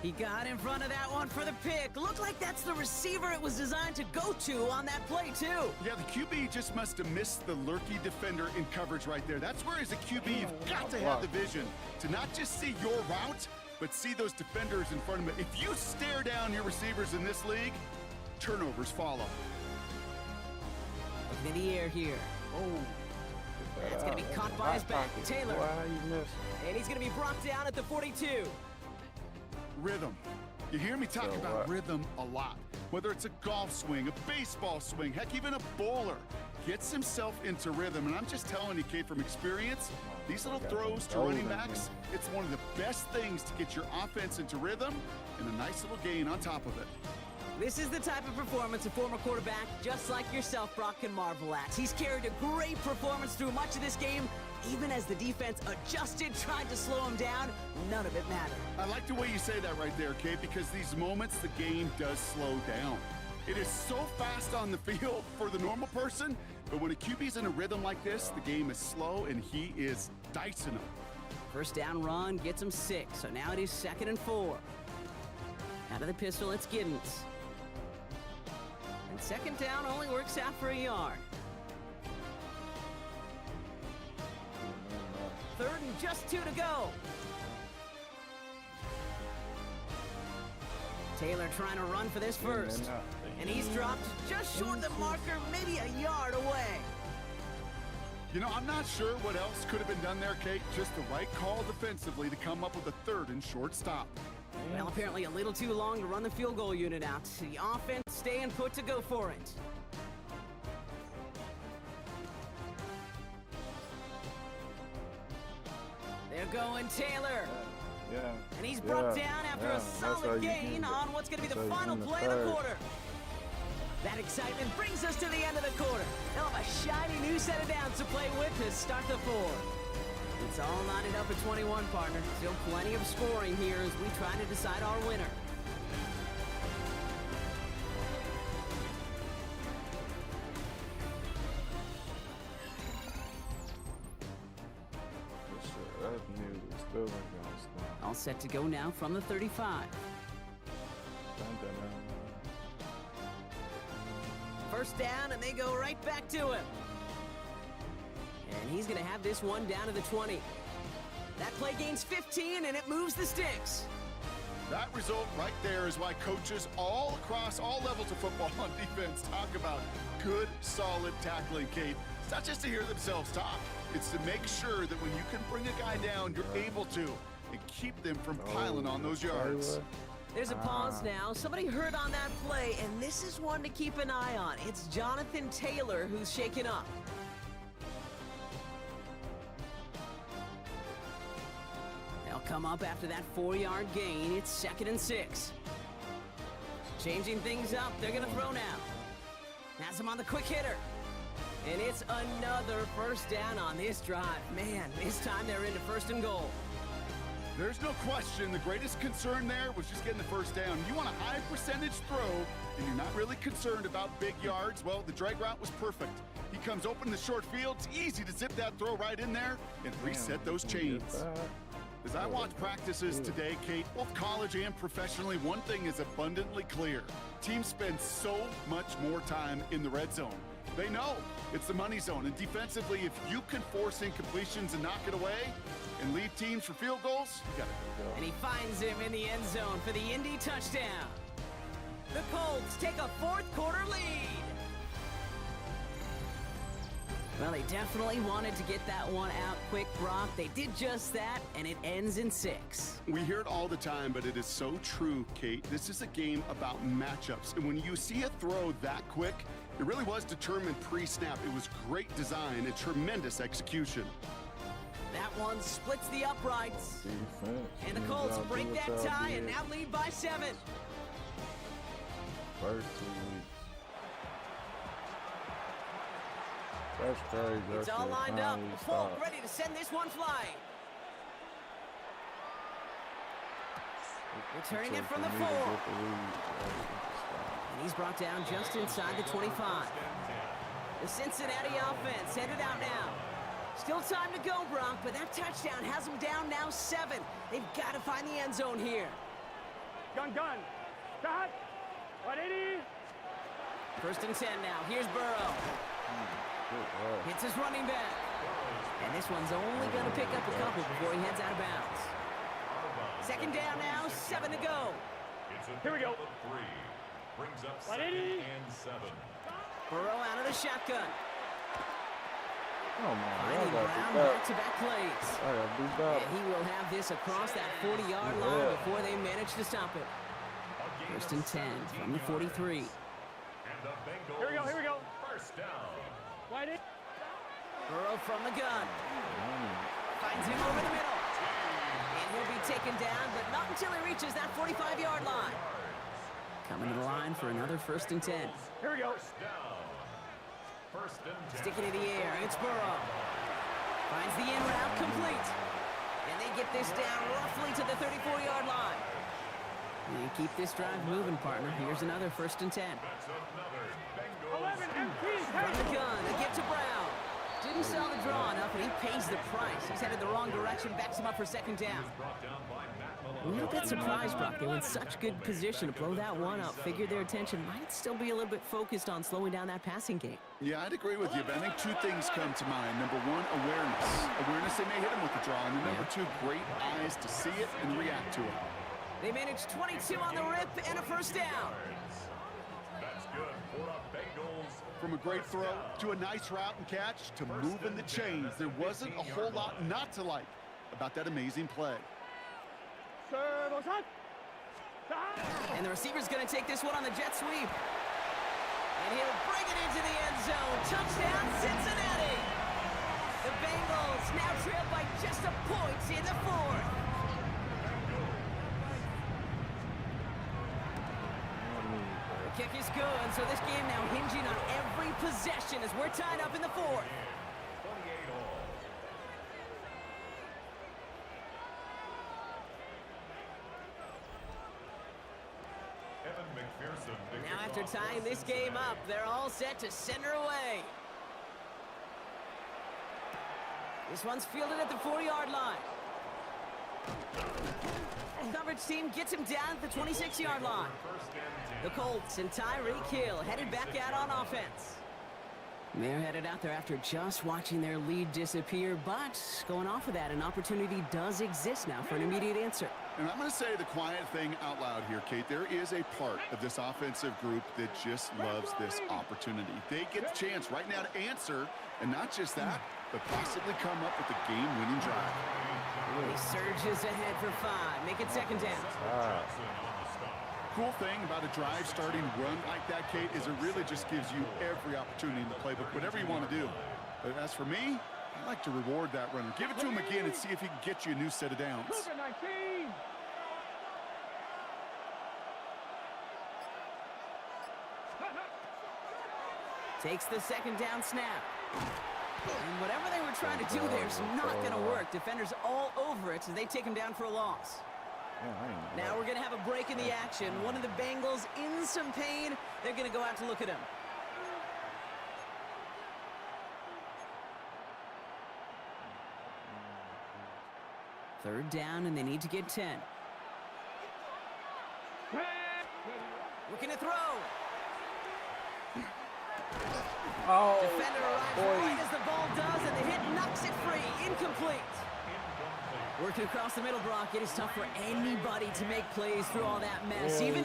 He got in front of that one for the pick. Looked like that's the receiver it was designed to go to on that play, too. Yeah, the QB just must have missed the lurky defender in coverage right there. That's where, as a QB, you've got to have the vision to not just see your route, but see those defenders in front of him. If you stare down your receivers in this league, turnovers follow. Looking in the air here. That's going to be caught by his back. Taylor. And he's going to be brought down at the 42. Rhythm. You hear me talk about rhythm a lot. Whether it's a golf swing, a baseball swing, heck, even a bowler gets himself into rhythm. And I'm just telling you, Kate, from experience, these little throws to running backs, it's one of the best things to get your offense into rhythm and a nice little gain on top of it. This is the type of performance a former quarterback, just like yourself, Brock, can marvel at. He's carried a great performance through much of this game. Even as the defense adjusted, tried to slow him down, none of it mattered. I like the way you say that right there, Kate, because these moments the game does slow down. It is so fast on the field for the normal person, but when a QB's in a rhythm like this, the game is slow and he is dicing them. 1st down run gets him 6, so now it is 2nd and 4. Out of the pistol, it's Giddens. And 2nd down only works out for a yard. 3rd and just 2 to go. Taylor trying to run for this first. And he's dropped just short of the marker, maybe a yard away. You know, I'm not sure what else could have been done there, Kate. Just the right call defensively to come up with a 3rd and short stop. Well, apparently a little too long to run the field goal unit out. The offense staying put to go for it. They're going Taylor. Yeah. And he's brought down after a solid gain on what's going to be the final play of the quarter. That excitement brings us to the end of the quarter. They'll have a shiny new set of downs to play with to start the 4th. It's all knotted up at 21, partner. Still plenty of scoring here as we try to decide our winner. All set to go now from the 35. First down, and they go right back to him. And he's going to have this one down to the 20. That play gains 15, and it moves the sticks. That result right there is why coaches all across all levels of football on defense talk about good, solid tackling, Kate. It's not just to hear themselves talk. It's to make sure that when you can bring a guy down, you're able to, and keep them from piling on those yards. There's a pause now. Somebody hurt on that play, and this is one to keep an eye on. It's Jonathan Taylor who's shaken up. They'll come up after that 4-yard gain. It's 2nd and 6. Changing things up. They're going to throw now. Has him on the quick hitter. And it's another first down on this drive. Man, this time they're into 1st and goal. There's no question the greatest concern there was just getting the first down. You want a high percentage throw, and you're not really concerned about big yards. Well, the drag route was perfect. He comes open in the short field. It's easy to zip that throw right in there and reset those chains. As I watch practices today, Kate, both college and professionally, one thing is abundantly clear. Teams spend so much more time in the red zone. They know it's the money zone, and defensively, if you can force incompletions and knock it away and leave teams for field goals, you got it. And he finds him in the end zone for the Indy touchdown. The Colts take a 4th quarter lead. Well, they definitely wanted to get that one out quick, Brock. They did just that, and it ends in 6. We hear it all the time, but it is so true, Kate. This is a game about matchups, and when you see a throw that quick, it really was determined pre-snap. It was great design and tremendous execution. That one splits the uprights. And the Colts break that tie and now lead by 7. First 2 weeks. That's crazy. It's all lined up. Folk ready to send this one flying. Returning it from the 4. And he's brought down just inside the 25. The Cincinnati offense headed out now. Still time to go, Brock, but that touchdown has them down now 7. They've got to find the end zone here. Gun. Stop. 180. 1st and 10 now. Here's Burrow. Hits his running back. And this one's only going to pick up a couple before he heads out of bounds. 2nd down now, 7 to go. Here we go. 3 brings up 2nd and 7. Burrow out of the shotgun. Oh, man. Finding Brown back-to-back plays. Back. And he will have this across that 40-yard line before they manage to stop it. 1st and 10 from the 43. And the Bengals. Here we go. First down. Burrow from the gun. Finds him over the middle. And he'll be taken down, but not until he reaches that 45-yard line. Coming to the line for another 1st and 10. Here we go. First and 10. Sticking in the air, it's Burrow. Finds the in route complete. And they get this down roughly to the 34-yard line. And keep this drive moving, partner. Here's another 1st and 10. That's another Bengals. 11 empty. From the gun, they get to Brown. Didn't sell the draw enough, and he pays the price. He's headed the wrong direction, backs him up for 2nd down. Brought down by Matt A little bit surprised, Brock. They were in such good position to blow that one up. Figured their attention might still be a little bit focused on slowing down that passing game. Yeah, I'd agree with you, but I think 2 things come to mind. Number 1, awareness. Awareness they may hit him with the draw. And then number 2, great eyes to see it and react to it. They managed 22 on the rip and a 1st down. That's good for a Bengals From a great throw to a nice route and catch to moving the chains, there wasn't a whole lot not to like about that amazing play. And the receiver's going to take this one on the jet sweep. And he'll bring it into the end zone. Touchdown, Cincinnati! The Bengals now trail by just a point in the fourth. The kick is good, so this game now hinging on every possession as we're tied up in the fourth. Now after tying this game up, they're all set to send her away. This one's fielded at the 4-yard line. Coverage team gets him down at the 26-yard line. The Colts and Tyreek Hill headed back out on offense. They're headed out there after just watching their lead disappear, but going off of that, an opportunity does exist now for an immediate answer. And I'm going to say the quiet thing out loud here, Kate. There is a part of this offensive group that just loves this opportunity. They get the chance right now to answer, and not just that, but possibly come up with a game-winning drive. He surges ahead for 5. Make it second down. Cool thing about a drive starting run like that, Kate, is it really just gives you every opportunity in the playbook, whatever you want to do. But as for me, I like to reward that runner. Give it to him again and see if he can get you a new set of downs. Takes the second down snap. And whatever they were trying to do there is not going to work. Defenders all over it, so they take him down for a loss. Now we're going to have a break in the action. One of the Bengals in some pain. They're going to go out to look at him. Third down, and they need to get 10. Looking to throw. Oh, Defender arrives right as the ball does, and the hit knocks it free. Incomplete. Working across the middle, Brock, it is tough for anybody to make plays through all that mess, even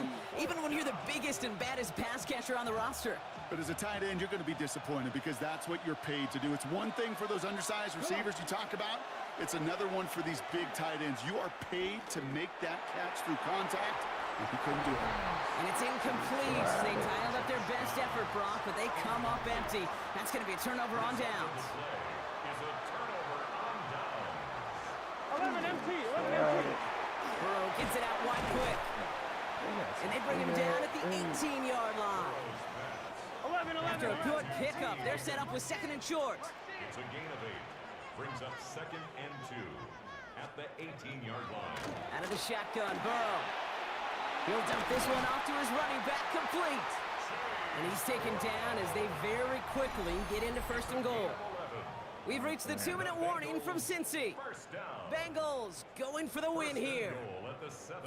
when you're the biggest and baddest pass catcher on the roster. But as a tight end, you're going to be disappointed because that's what you're paid to do. It's one thing for those undersized receivers you talk about. It's another one for these big tight ends. You are paid to make that catch through contact, and he couldn't do it. And it's incomplete. They dialed up their best effort, Brock, but they come up empty. That's going to be a turnover on downs. 11 empty. Burrow gets it out wide quick. And they bring him down at the 18-yard line. 11. After a good pickup, they're set up with second and short. It's a gain of 8. Brings up 2nd and 2 at the 18-yard line. Out of the shotgun, Burrow. He'll dump this one off to his running back, complete. And he's taken down as they very quickly get into first and goal. We've reached the 2-minute warning from Cincy. Bengals going for the win here.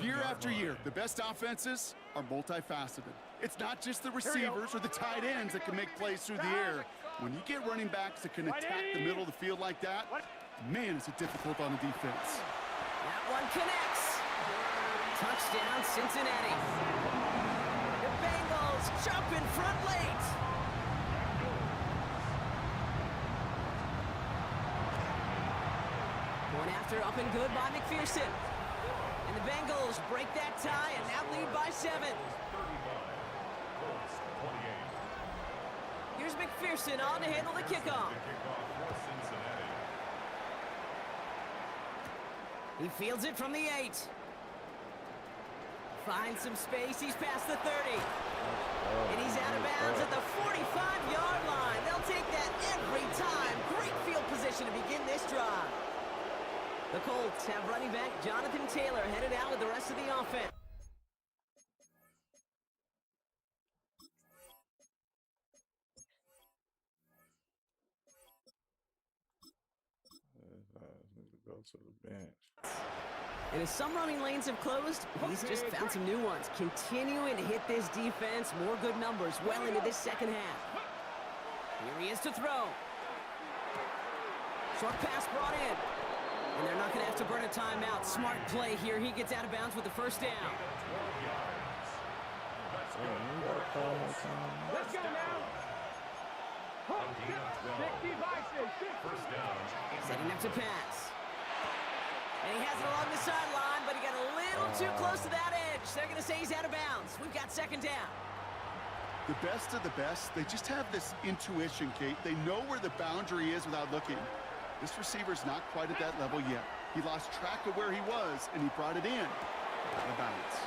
Year after year, the best offenses are multifaceted. It's not just the receivers or the tight ends that can make plays through the air. When you get running backs that can attack the middle of the field like that, man, is it difficult on the defense. That one connects. Touchdown, Cincinnati. The Bengals jump in front late. One after up and good by McPherson. And the Bengals break that tie and now lead by 7. Here's McPherson on to handle the kickoff. He fields it from the 8. Finds some space. He's past the 30. And he's out of bounds at the 45-yard line. They'll take that every time. Great field position to begin this drive. The Colts have running back Jonathan Taylor headed out with the rest of the offense. Go to the bench. And as some running lanes have closed, he's just found some new ones. Continuing to hit this defense, more good numbers well into this second half. Here he is to throw. Short pass brought in. And they're not going to have to burn a timeout. Smart play here. He gets out of bounds with the first down. Let's go now. gain of 12. First down. Setting up to pass. And he has it along the sideline, but he got a little too close to that edge. They're going to say he's out of bounds. We've got second down. The best of the best, they just have this intuition, Kate. They know where the boundary is without looking. This receiver's not quite at that level yet. He lost track of where he was, and he brought it in. Out of bounds.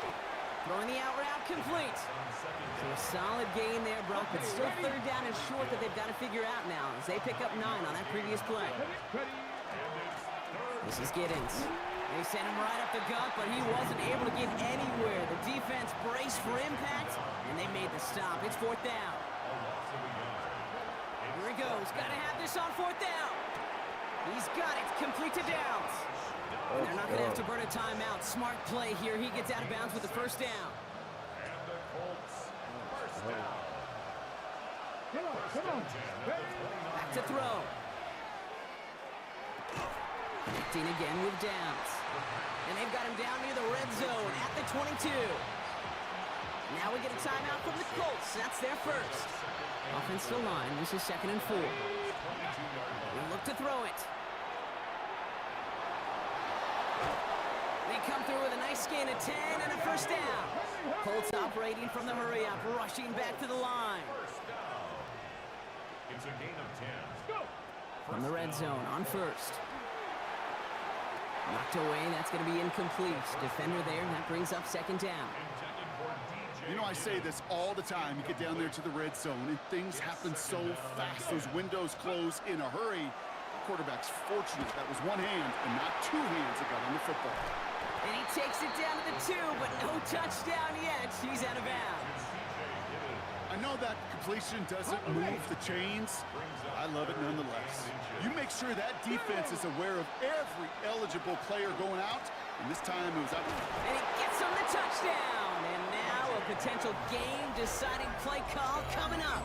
Throwing the out route complete. So a solid gain there, Brock, but still third down and short that they've got to figure out now as they pick up 9 on that previous play. This is Giddens. They sent him right up the gut, but he wasn't able to get anywhere. The defense braced for impact, and they made the stop. It's fourth down. Here he goes. Got to have this on fourth down. He's got it. Complete to Downs. And they're not going to have to burn a timeout. Smart play here. He gets out of bounds with the first down. And the Colts, first down. Come on. Back to throw. Connecting again with Downs. And they've got him down near the red zone at the 22. Now we get a timeout from the Colts. That's their first. Offensive line. This is 2nd and 4. They look to throw it. They come through with a nice gain of 10 and a first down. Colts operating from the hurry up, rushing back to the line. First down. It's a gain of 10. From the red zone on first. Knocked away, that's going to be incomplete. Defender there, and that brings up second down. You know, I say this all the time. You get down there to the red zone, and things happen so fast. Those windows close in a hurry. The quarterback's fortunate that was one hand and not two hands that got on the football. And he takes it down to the 2, but no touchdown yet. He's out of bounds. I know that completion doesn't move the chains. I love it nonetheless. You make sure that defense is aware of every eligible player going out, and this time it was out. And he gets him the touchdown. And now a potential game-deciding play call coming up.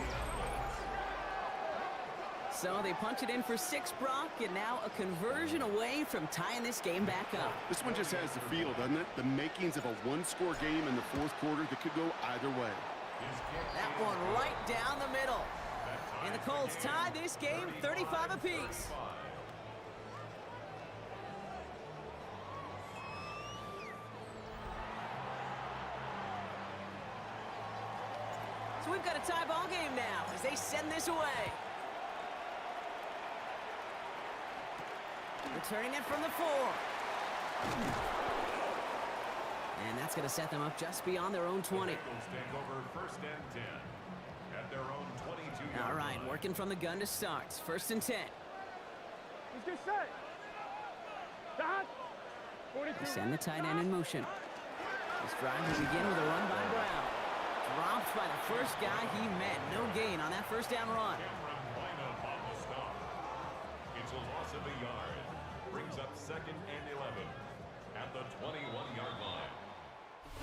So they punch it in for 6, Brock, and now a conversion away from tying this game back up. This one just has the feel, doesn't it? The makings of a one-score game in the fourth quarter that could go either way. That one right down the middle. And the Colts tie this game 35 apiece. So we've got a tie ball game now as they send this away. Returning it from the 4. And that's going to set them up just beyond their own 20. Take over first and 10 at their own 22-yard All right, line. working from the gun to start. First and 10. Let's get set. Stop. 42. They send the tight end in motion. This drive will begin with a run by Brown. Dropped by the first guy he met. No gain on that first down run. Cameron Bynum on the stop. It's a loss of a yard. Brings up 2nd and 11 at the 21-yard line.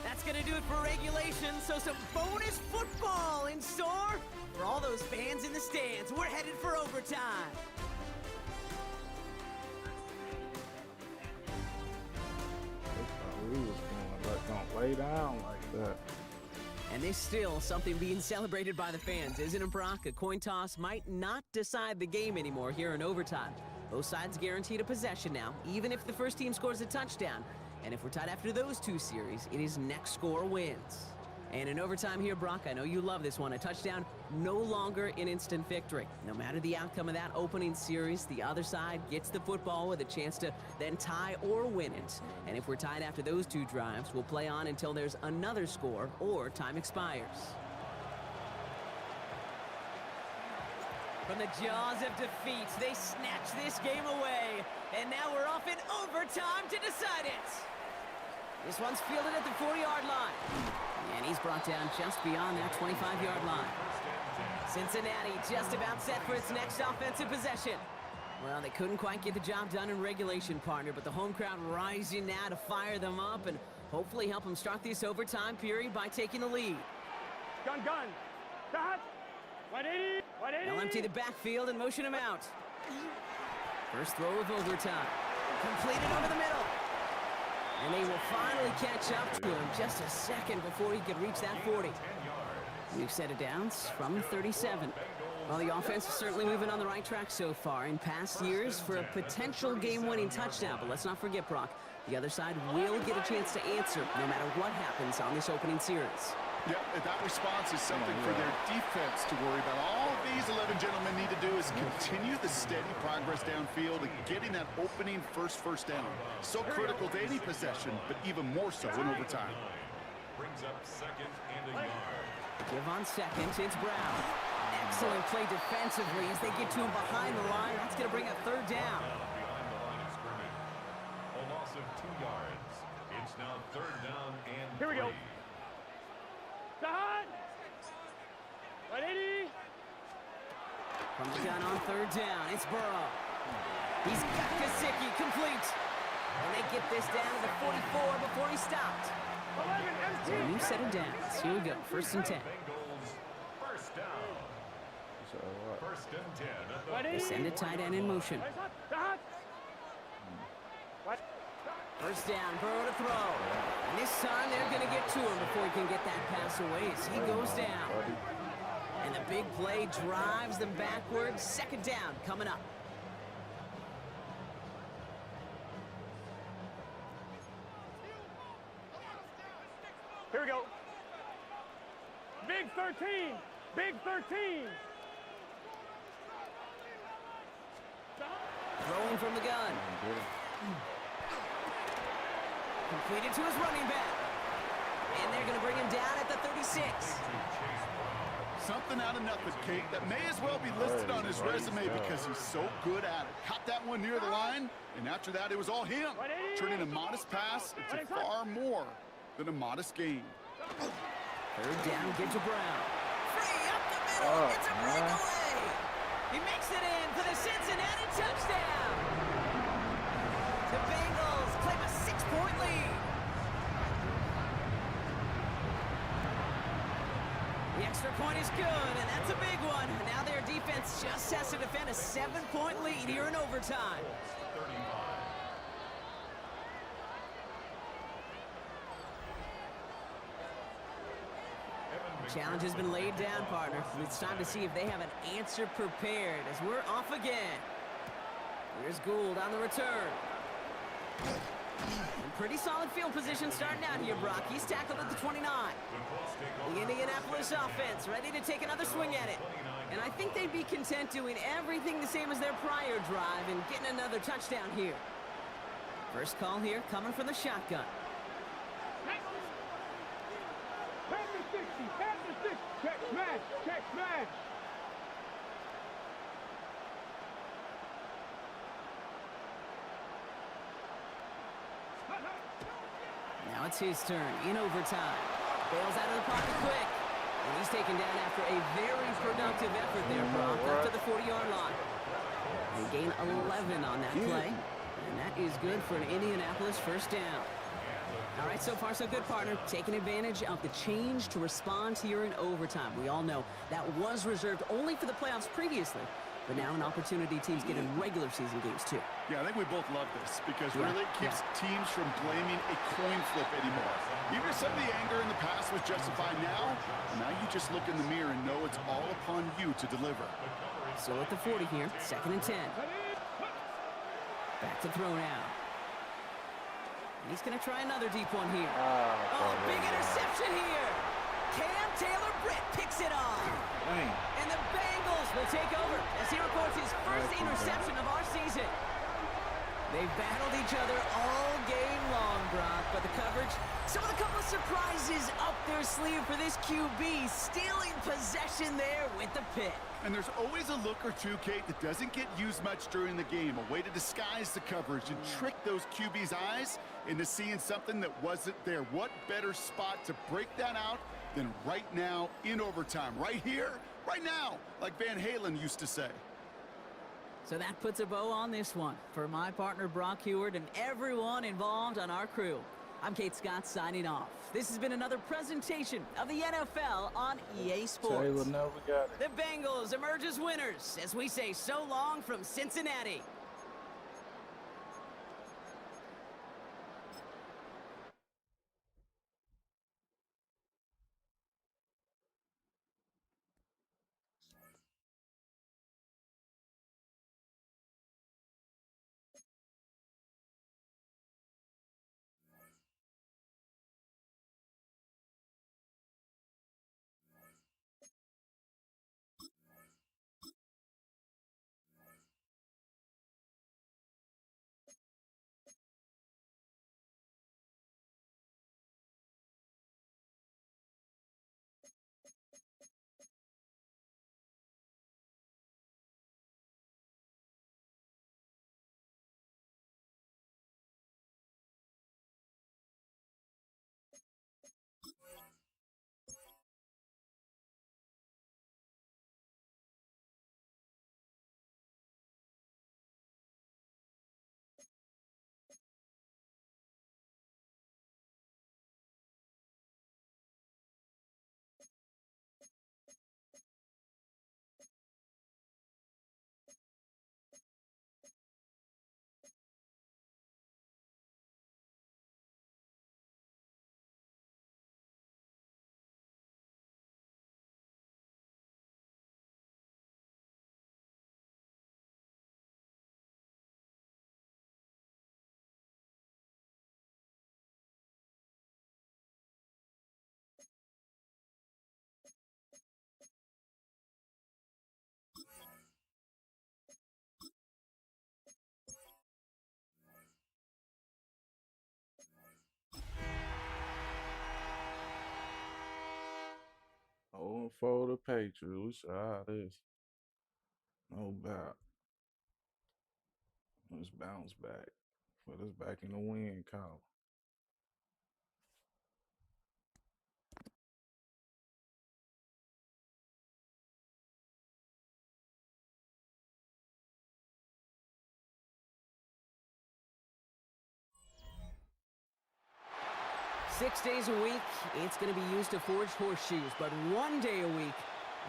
That's going to do it for regulation, so some bonus football in store for all those fans in the stands. We're headed for overtime. We was gonna lay down like that. And there's still something being celebrated by the fans, isn't it, Brock? A coin toss might not decide the game anymore here in overtime. Both sides guaranteed a possession now, even if the first team scores a touchdown. And if we're tied after those 2 series, it is next score wins. And in overtime here, Brock, I know you love this one. A touchdown, no longer an instant victory. No matter the outcome of that opening series, the other side gets the football with a chance to then tie or win it. And if we're tied after those 2 drives, we'll play on until there's another score or time expires. From the jaws of defeat, they snatch this game away. And now we're off in overtime to decide it. This one's fielded at the 4-yard line. And he's brought down just beyond that 25-yard line. Cincinnati just about set for its next offensive possession. Well, they couldn't quite get the job done in regulation, partner, but the home crowd rising now to fire them up and hopefully help them start this overtime period by taking the lead. Gun. Stop. 180. They'll empty the backfield and motion him out. First throw of overtime. Completed over the middle. And they will finally catch up to him just a second before he could reach that 40. We've set it down from 37. Well, the offense is certainly moving on the right track so far in past years for a potential game-winning touchdown. But let's not forget, Brock, the other side will get a chance to answer no matter what happens on this opening series. Yeah, that response is something for their defense to worry about. All these 11 gentlemen need to do is continue the steady progress downfield and getting that opening first down. So critical to any possession, but even more so in overtime. Brings up second and a yard. Give on second, it's Brown. Excellent play defensively as they get to him behind the line. That's going to bring up third down. Behind the line of scrimmage. A loss of 2 yards. It's now third down and Here we go. 3. Side. 180. From the gun on third down, it's Burrow. He's got Gesicki complete. And they get this down to the 44 before he stopped. 11 So a new set of downs. Here we go, first and 10. Bengals first down. So what? First and 10 at the They send a tight end in motion. First down, Burrow to throw. And this time they're going to get to him before he can get that pass away as he goes down. And the big play drives them backwards. Second down coming up. Here we go. Big 13. Big 13. Throwing from the gun. Completed to his running back. And they're going to bring him down at the 36. Something out of nothing, Kate, that may as well be listed on his resume because he's so good at it. Caught that one near the line, and after that, it was all him. Turning a modest pass into far more than a modest gain. Third down, get to Brown. Free up the middle, it's a breakaway. He makes it in for the Cincinnati touchdown. The Bengals claim a 6-point lead. The extra point is good, and that's a big one. Now their defense just has to defend a 7-point lead here in overtime. 35. Challenge has been laid down, partner. It's time to see if they have an answer prepared as we're off again. Here's Gould on the return. And pretty solid field position starting out here, Brock. He's tackled at the 29. The Indianapolis offense ready to take another swing at it. And I think they'd be content doing everything the same as their prior drive and getting another touchdown here. First call here coming from the shotgun. Panther 60. Panther 60. Check smash. Check smash. Now it's his turn in overtime. Bails out of the pocket quick. And he's taken down after a very productive effort there, Brock, up to the 40-yard line. They gain 11 on that play. And that is good for an Indianapolis first down. All right, so far so good, partner. Taking advantage of the change to respond here in overtime. We all know that was reserved only for the playoffs previously. But now an opportunity teams get in regular season games, too. Yeah, I think we both love this because really it keeps teams from blaming a coin flip anymore. Even if some of the anger in the past was justified now you just look in the mirror and know it's all upon you to deliver. So at the 40 here, second and 10. Back to throw now. And he's going to try another deep one here. Oh, big interception here. Cam Taylor-Britt picks it off. And the Bengals will take over as he records his first interception of our season. They've battled each other all game long, Brock, but the coverage, so with a couple of surprises up their sleeve for this QB, stealing possession there with the pick. And there's always a look or two, Kate, that doesn't get used much during the game. A way to disguise the coverage and trick those QB's eyes into seeing something that wasn't there. What better spot to break that out than right now in overtime? Right here, right now, like Van Halen used to say. So that puts a bow on this one. For my partner, Brock Heward, and everyone involved on our crew, I'm Kate Scott signing off. This has been another presentation of the NFL on EA Sports. Taylor never got it. The Bengals emerge as winners as we say so long from Cincinnati. for the Patriots. We saw this. No doubt. Let's bounce back. Put us back in the win column. Six days a week, it's going to be used to forge horseshoes, but one day a week,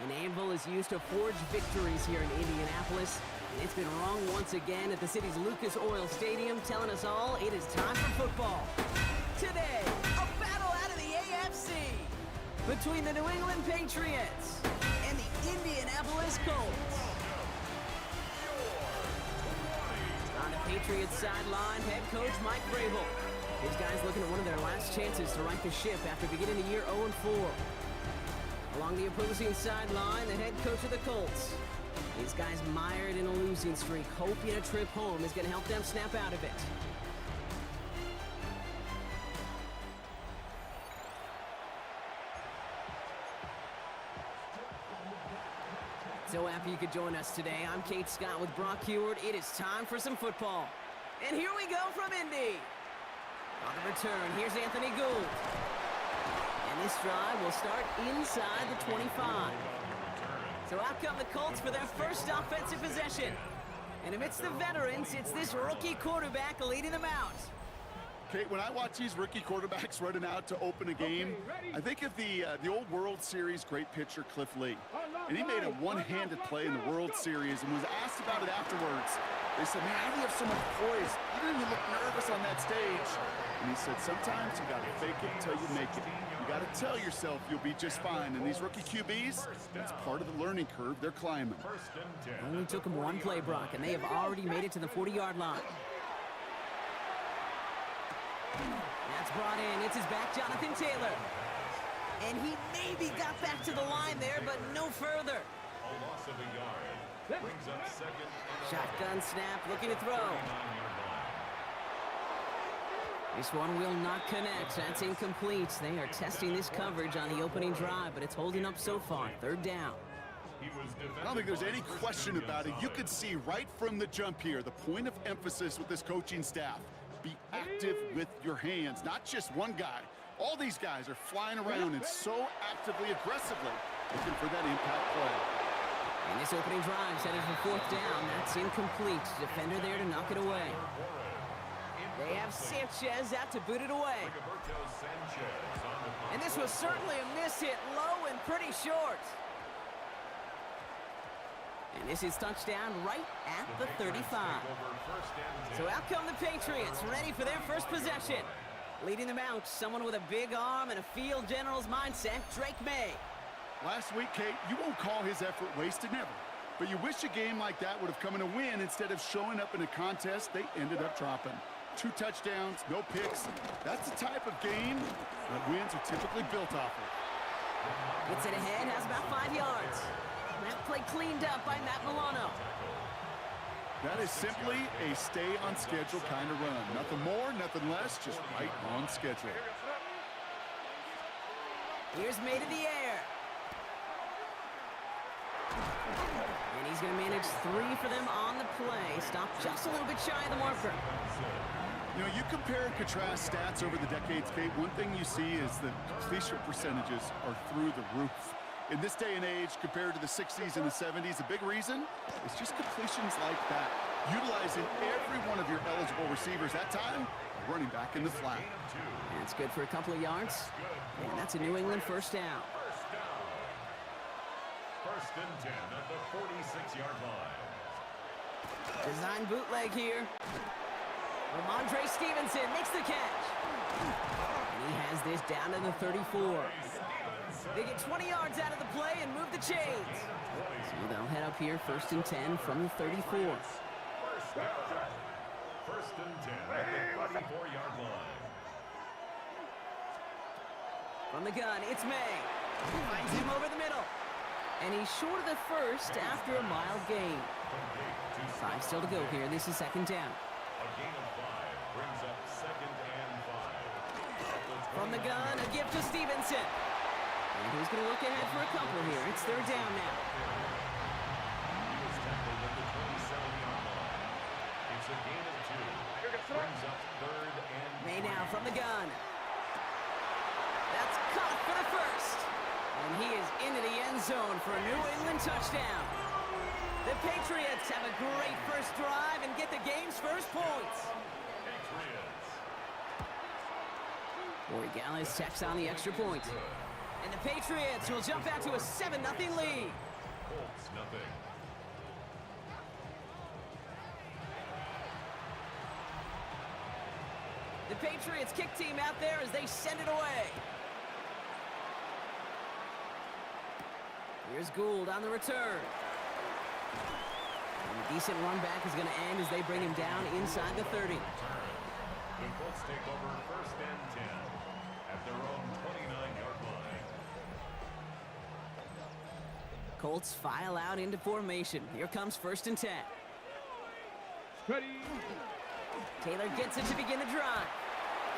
an anvil is used to forge victories here in Indianapolis. And it's been wrong once again at the city's Lucas Oil Stadium, telling us all it is time for football. Today, a battle out of the AFC between the New England Patriots and the Indianapolis Colts. On the Patriots sideline, head coach Mike Vrabel. These guys looking at one of their last chances to right the ship after beginning the year 0-4. Along the opposing sideline, the head coach of the Colts. These guys mired in a losing streak, hoping a trip home is going to help them snap out of it. So happy you could join us today. I'm Kate Scott with Brock Heward. It is time for some football. And here we go from Indy. On the return, here's Anthony Gould. And this drive will start inside the 25. So out come the Colts for their first offensive possession. And amidst the veterans, it's this rookie quarterback leading them out. Kate, when I watch these rookie quarterbacks running out to open a game, I think of the old World Series great pitcher Cliff Lee. And he made a one-handed play in the World Series and was asked about it afterwards. They said, man, how do you have so much poise? You didn't even look nervous on that stage. And he said, sometimes you got to fake it until you make it. You got to tell yourself you'll be just fine. And these rookie QBs, that's part of the learning curve they're climbing. It only took them one play, Brock, and they have already made it to the 40-yard line. That's brought in. It's his back, Jonathan Taylor. And he maybe got back to the line there, but no further. A loss of a yard. Brings up second. Shotgun snap, looking to throw. This one will not connect. That's incomplete. They are testing this coverage on the opening drive, but it's holding up so far. Third down. I don't think there's any question about it. You could see right from the jump here, the point of emphasis with this coaching staff. Be active with your hands, not just one guy. All these guys are flying around and so actively, aggressively looking for that impact play. And this opening drive headed for fourth down. That's incomplete. Defender there to knock it away. They have Sanchez out to boot it away. And this was certainly a miss hit, low and pretty short. And this is touchdown right at the 35. So out come the Patriots, ready for their first possession. Leading them out, someone with a big arm and a field general's mindset, Drake May. Last week, Kate, you won't call his effort wasted, never. But you wish a game like that would have come in a win instead of showing up in a contest they ended up dropping. 2 touchdowns, no picks. That's the type of game that wins are typically built off of. Gets it ahead, has about 5 yards. That play cleaned up by Matt Milano. That is simply a stay on schedule kind of run. Nothing more, nothing less, just right on schedule. Here's May to the air. And he's going to manage 3 for them on the play. Stop just a little bit shy of the marker. You know, you compare and contrast stats over the decades, Kate. One thing you see is the completion percentages are through the roof. In this day and age, compared to the 60s and the 70s, a big reason is just completions like that. Utilizing every one of your eligible receivers. That time, running back in the flat. That's good for a couple of yards. And that's a New England first down. First and 10 at the 46-yard line. Design bootleg here. Ramondre Stevenson makes the catch. And he has this down to the 34. They get 20 yards out of the play and move the chains. So they'll head up here, first and 10 from the 34. First and 10 at the 34-yard line. From the gun, it's May. He finds him over the middle. And he's short of the first after a mild gain. 5 still to go here. This is second down. A gain of 5 brings up second and 5. From the gun, a gift to Stevenson. And who's going to look ahead for a couple here? It's third down now. He was tackled at the 27-yard line. It's a gain of 2. Brings up third and May now from the gun. That's caught for the first. And he is into the end zone for a New England touchdown. The Patriots have a great first drive and get the game's first points. Patriots. Corey Gallis tacks on the extra point. And the Patriots will jump out to a 7-0 lead. Colts nothing. The Patriots kick team out there as they send it away. Here's Gould on the return. And a decent run back is going to end as they bring him down inside the 30. The Colts take over first and 10 at their own 29-yard line. Colts file out into formation. Here comes first and 10. Ready. Taylor gets it to begin the drive.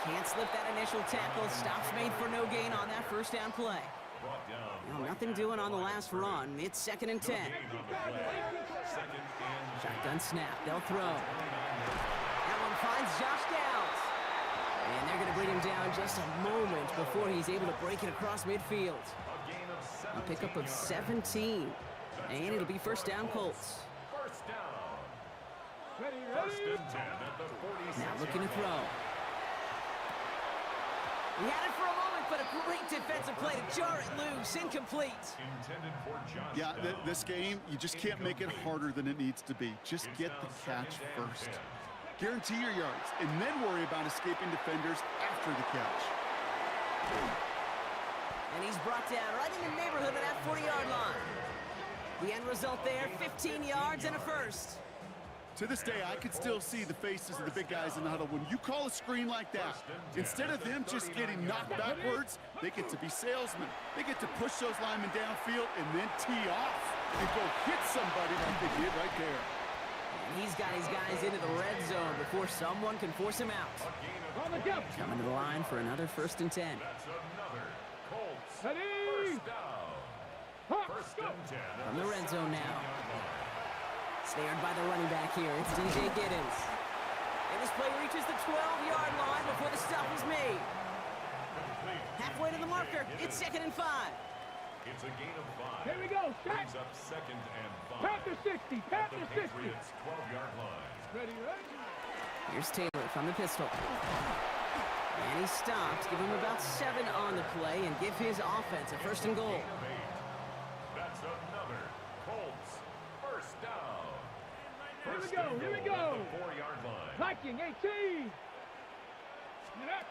Can't slip that initial tackle. Stops made for no gain on that first down play. Brought down. Well, nothing doing on the last run. It's second and 10. Gain on the play. Second and 10. Shotgun snap. They'll throw. That one finds Josh Downs. And they're going to bring him down just a moment before he's able to break it across midfield. A gain of A 17 pickup of yards. 17. And it'll be first down Colts. First down. Ready, First ready. and 10 at the 46. Now looking to throw. He had it for a moment, but a great defensive play to jar it loose. Incomplete. Intended for Josh Yeah, Downs. this game, you just can't make it harder than it needs to be. Just It's get now the catch second and first. 10. Guarantee your yards, and then worry about escaping defenders after the catch. And he's brought down right in the neighborhood of that 40-yard line. The end result there, 15 yards and a first. To this day, I can still see the faces of the big guys in the huddle. When you call a screen like that, instead of them just getting knocked backwards, they get to be salesmen. They get to push those linemen downfield and then tee off and go hit somebody like they did right there. And he's got his guys into the red zone before someone can force him out. On the jump. Coming to the line for another first and 10. That's another Colts. Ready. First down. Ha, First go. and 10 at From the red zone now. 16-yard line. Snared by the running back here. It's DJ Giddens. And this play reaches the 12-yard line before the stop is made. Complete. Halfway to the marker. It's second and 5. It's a gain of 5. Here we go. Set. Brings up second and 5. Panther 60. At Panther the 60. Patriots' 12-yard line. Ready, ready. Here's Taylor from the pistol. And he stops. Give him about 7 on the play and give his offense a first and goal. Gain of 8. That's another Colts. First down. Here we First go, and here we goal go. at the 4-yard line. Viking 18. Get up.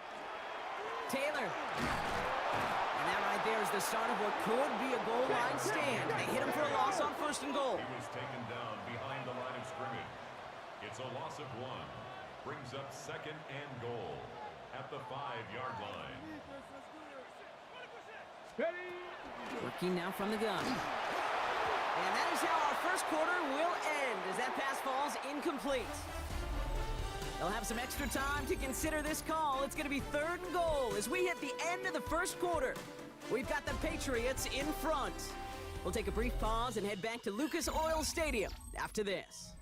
Taylor. And that right there is the start of what could be a goal line stand. They hit him for a loss on first and goal. He was taken down behind the line of scrimmage. It's a loss of 1. Brings up second and goal at the 5-yard line. Ready. Working now from the gun. And that is how our first quarter will end as that pass falls incomplete. They'll have some extra time to consider this call. It's going to be third and goal as we hit the end of the first quarter. We've got the Patriots in front. We'll take a brief pause and head back to Lucas Oil Stadium after this.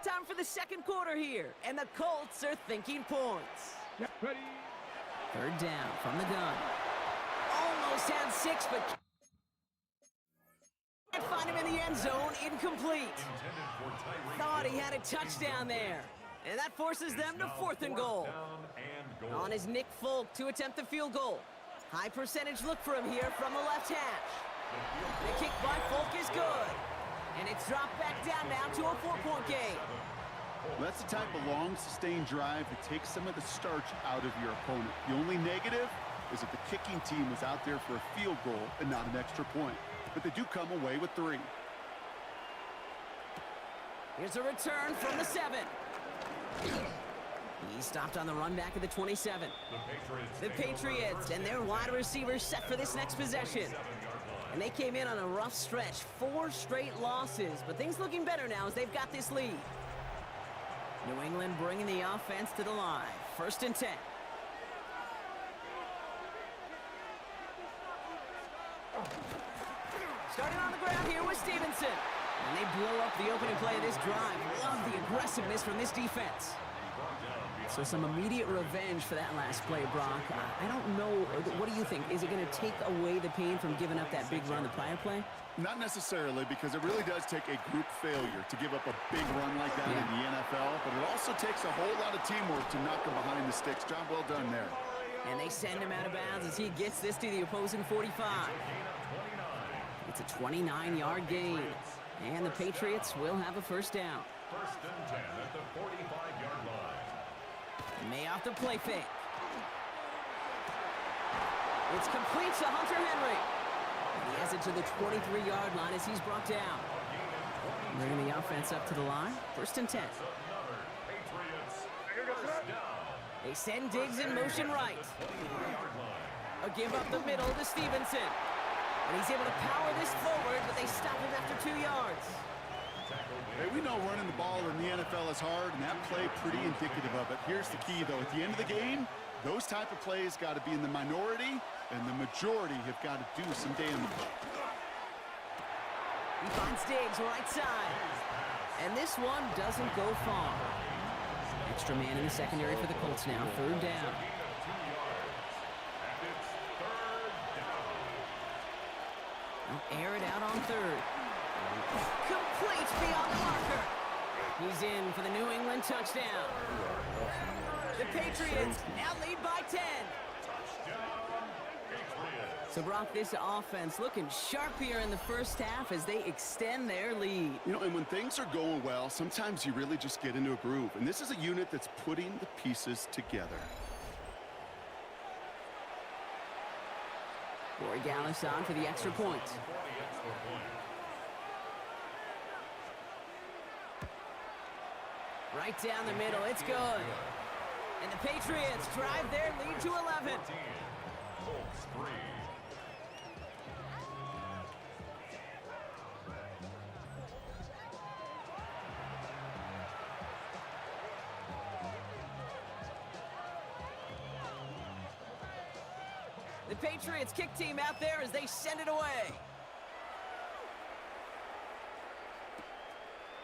Time for the second quarter here, and the Colts are thinking points. Get ready. Third down from the gun. Almost had 6, but can't find him in the end zone. Incomplete. Intended for Tyreek. Thought he had a touchdown there. And that forces them to fourth and goal. Down and goal. On is Nick Folk to attempt the field goal. High percentage look for him here from the left hash. The kick by Folk is good. And it's dropped back down now to a 4-point game. Well, that's the type of long, sustained drive that takes some of the starch out of your opponent. The only negative is that the kicking team was out there for a field goal and not an extra point. But they do come away with 3. Here's a return from the 7. He stopped on the run back at the 27. The Patriots and their wide receivers set for this next possession. And they came in on a rough stretch, 4 straight losses, but things looking better now as they've got this lead. New England bringing the offense to the line. First and 10. Starting on the ground here with Stevenson. And they blow up the opening play of this drive. Love the aggressiveness from this defense. So some immediate revenge for that last play, Brock. I don't know. What do you think? Is it going to take away the pain from giving up that big run the prior play? Not necessarily, because it really does take a group failure to give up a big run like that in the NFL, but it also takes a whole lot of teamwork to knock them behind the sticks. Job well done there. And they send him out of bounds as he gets this to the opposing 45. It's a 29-yard gain. And the Patriots will have a first down. First and 10 at the 45-yard line. May off the play fake. It's complete to Hunter Henry. And he has it to the 23-yard line as he's brought down. Bringing the offense up to the line. First and 10. They send Diggs in motion right. A give up the middle to Stevenson. And he's able to power this forward, but they stop him after 2 yards. Hey, we know running the ball in the NFL is hard, and that play pretty indicative of it. Here's the key, though. At the end of the game, those type of plays got to be in the minority, and the majority have got to do some damage. He finds Diggs right side. And this one doesn't go far. Extra man in the secondary for the Colts now. Third down. They'll air it out on third. Complete beyond the marker. He's in for the New England touchdown. The Patriots now lead by 10. So, Brock, this offense looking sharp here in the first half as they extend their lead. You know, and when things are going well, sometimes you really just get into a groove. And this is a unit that's putting the pieces together. Corey Gallis on for the extra point. Right down the middle, it's good. And the Patriots drive their lead to 11. Colts 3. The Patriots kick team out there as they send it away.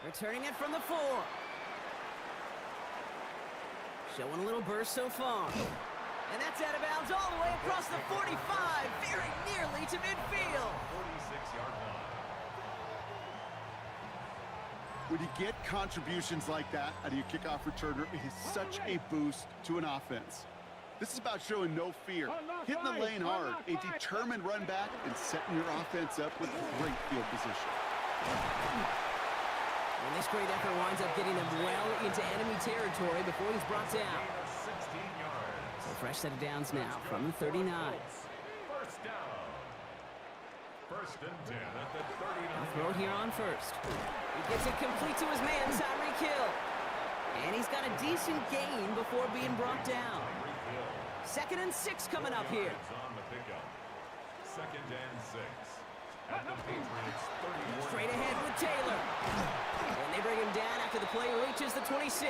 Returning it from the 4. Showing a little burst so far. And that's out of bounds all the way across the 45, very nearly to midfield. 46-yard line. When you get contributions like that out of your kickoff returner, it is such a boost to an offense. This is about showing no fear, hitting the lane hard, a determined run back, and setting your offense up with great field position. And this great effort winds up getting him well into enemy territory before he's brought down. 16 yards. So fresh set of downs now from the 39. First down. First and 10 at the 39. He'll throw it here on first. He gets it complete to his man, Tyreek Hill. And he's got a decent gain before being brought down. Second and 6 coming up here. On the pickup. Second and 6. At the Patriots 31. Straight ahead with Taylor. And they bring him down after the play reaches the 26.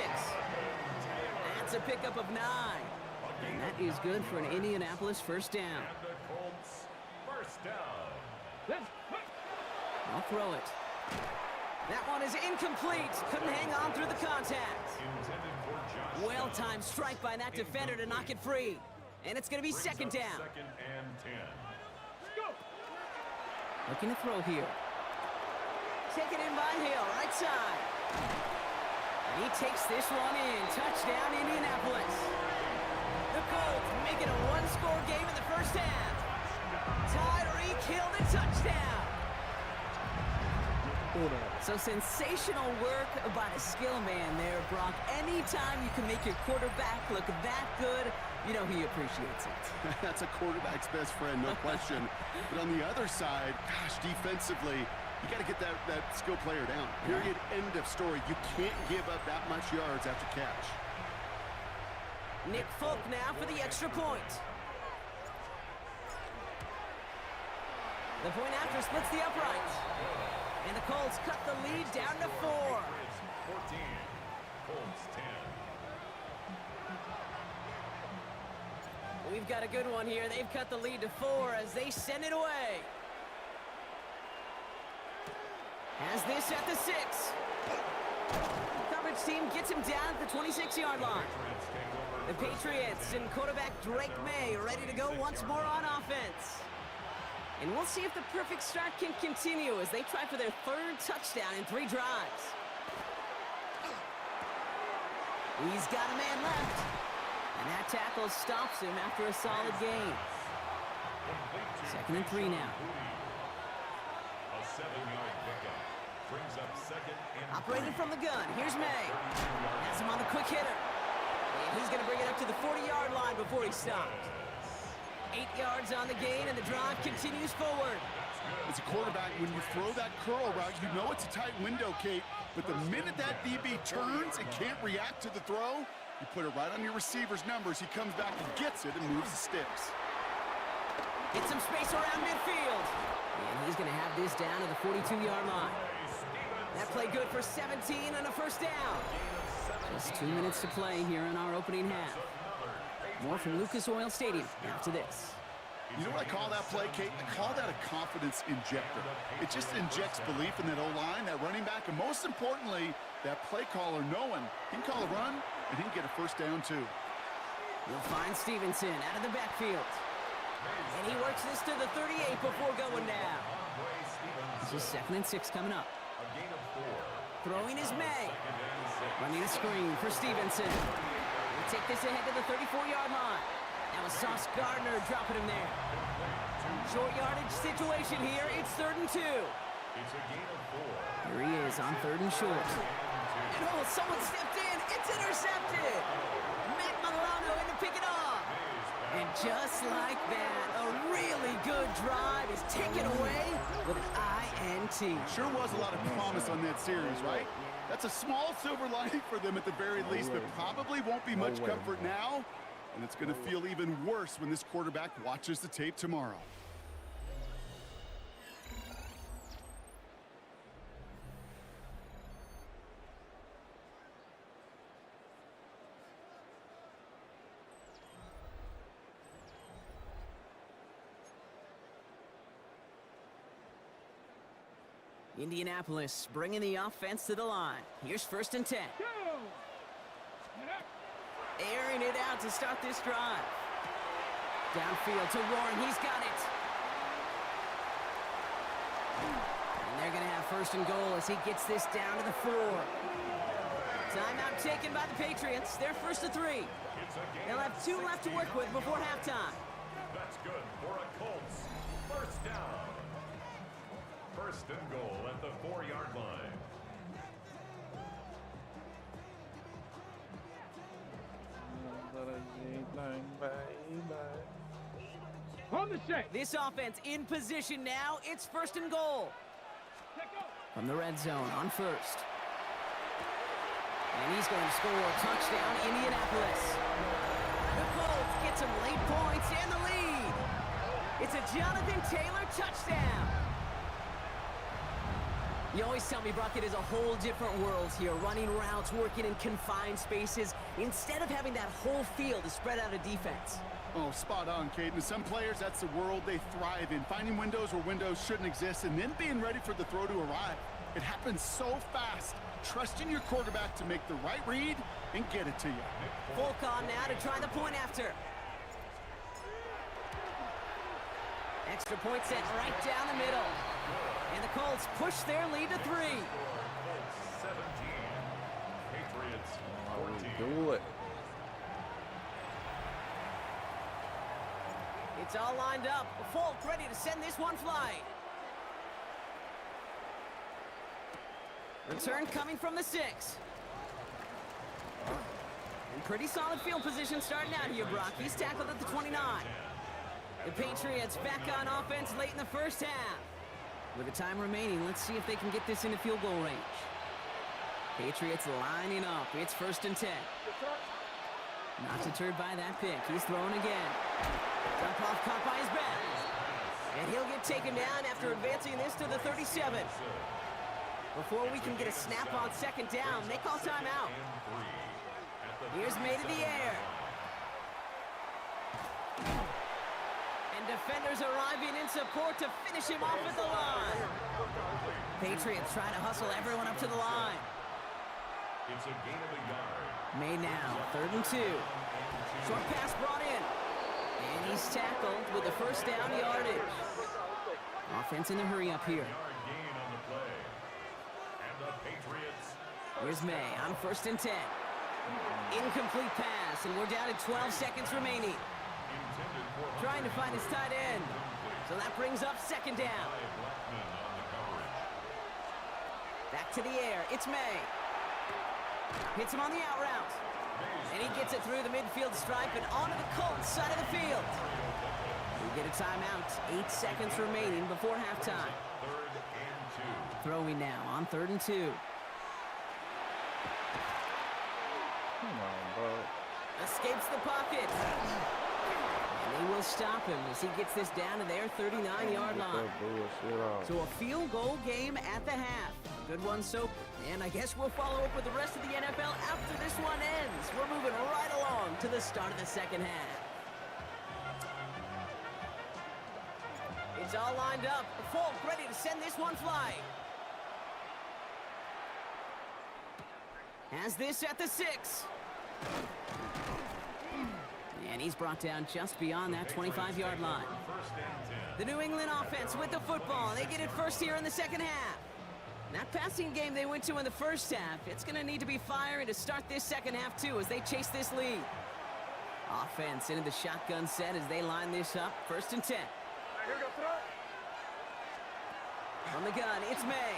That's a pickup of 9. And that is good for an Indianapolis first down. And the Colts first down. I'll throw it. That one is incomplete. Couldn't hang on through the contact. Intended for Josh. Well-timed strike by that defender to knock it free. And it's going to be second down. Second and 10. Looking to throw here. Taken in by Hill, right side. And he takes this one in. Touchdown, Indianapolis. The Colts make it a one-score game in the first half. Tyreek Hill, the touchdown. So sensational work by the skill man there, Brock. Anytime you can make your quarterback look that good, you know he appreciates it. That's a quarterback's best friend, no question. But on the other side, gosh, defensively, you got to get that skill player down. Period, end of story. You can't give up that much yards after catch. Nick Folk now for the extra point. The point after splits the upright. And the Colts cut the lead down to 4. 14. Colts 10. We've got a good one here. They've cut the lead to 4 as they send it away. Has this at the 6. Coverage team gets him down at the 26-yard line. The Patriots and quarterback Drake May ready to go once more on offense. And we'll see if the perfect start can continue as they try for their 3rd touchdown in 3 drives. He's got a man left. And that tackle stops him after a solid gain. 2nd and 3 now. A 7-yard pickup brings up 2nd and 3. Operating from the gun, here's May. Has him on the quick hitter. And he's going to bring it up to the 40-yard line before he stops. 8 yards on the gain, and the drive continues forward. As a quarterback, when you throw that curl route, you know it's a tight window, Kate. But the minute that DB turns and can't react to the throw, you put it right on your receiver's numbers. He comes back and gets it and moves the sticks. Get some space around midfield. And he's going to have this down to the 42-yard line. That play good for 17 and a first down. Just 2 minutes to play here in our opening half. More from Lucas Oil Stadium after this. You know what I call that play, Kate? I call that a confidence injector. It just injects belief in that O-line, that running back, and most importantly, that play caller knowing he can call a run and he can get a first down too. You'll find Stevenson out of the backfield. And he works this to the 38 before going down. This is 2nd and 6 coming up. Throwing is May. Running a screen for Stevenson. We'll take this ahead to the 34-yard line. That was Sauce Gardner dropping him there. Short yardage situation here. It's 3rd and 2. Here he is on 3rd and short. And oh, someone stepped in. It's intercepted. Matt Milano in to pick it off. And just like that, a really good drive is taken away with an INT. Sure was a lot of promise on that series, right? That's a small silver lining for them at the very least, but probably won't be much comfort now. And it's going to feel even worse when this quarterback watches the tape tomorrow. Indianapolis bringing the offense to the line. Here's 1st and 10. Airing it out to start this drive. Downfield to Warren. He's got it. And they're going to have 1st and goal as he gets this down to the 4. Timeout taken by the Patriots. They're 1st and 3. They'll have 2 left to work with before halftime. That's good for a Colts. First down. 1st and goal at the 4-yard line. On the shake. This offense in position now. It's 1st and goal. From the red zone on 1st. And he's going to score a touchdown, Indianapolis. The Colts get some late points and the lead. It's a Jonathan Taylor touchdown. You always tell me, Brock, it is a whole different world here, running routes, working in confined spaces, instead of having that whole field to spread out a defense. Oh, spot on, Caden. Some players, that's the world they thrive in, finding windows where windows shouldn't exist and then being ready for the throw to arrive. It happens so fast. Trusting your quarterback to make the right read and get it to you. Full on now to try the point after. Extra point set right down the middle. And the Colts push their lead to 3. 17. Patriots 14. Do it. It's all lined up. Folk ready to send this one flying. Return coming from the 6. Pretty solid field position starting out here, Brock. He's tackled at the 29. The Patriots back on offense late in the first half. With the time remaining, let's see if they can get this into field goal range. Patriots lining up. It's 1st and 10. Not deterred by that pick. He's throwing again. Dump off caught by his back. And he'll get taken down after advancing this to the 37. Before we can get a snap on 2nd down, they call timeout. Here's May to the air. And defenders arriving in support to finish him off at the line. Patriots trying to hustle everyone up to the line. It's a gain of a yard. Made now, 3rd and 2. Short pass brought in. And he's tackled with the first down yardage. Offense in a hurry up here. Yard gain on the play. And the Patriots. Here's May on 1st and 10. Incomplete pass, and we're down to 12 seconds remaining. Intended for Trying to find his tight end. So that brings up 2nd down. Blackman on the coverage. Back to the air. It's May. Hits him on the out route. And he gets it through the midfield stripe and onto the Colts side of the field. We get a timeout. 8 seconds remaining before halftime. 3rd and 2. Throwing now on 3rd and 2. Come on, bro. Escapes the pocket. And they will stop him as he gets this down to their 39-yard line. That bullshit off. So a field goal game at the half. A good one so. And I guess we'll follow up with the rest of the NFL after this one ends. We're moving right along to the start of the second half. It's all lined up. Folk ready to send this one flying. Has this at the 6. And he's brought down just beyond that 25-yard line. 1st and 10. The New England offense with the football. They get it first here in the second half. That passing game they went to in the first half, it's going to need to be firing to start this second half, too, as they chase this lead. Offense into the shotgun set as they line this up. 1st and 10. From the gun, it's May.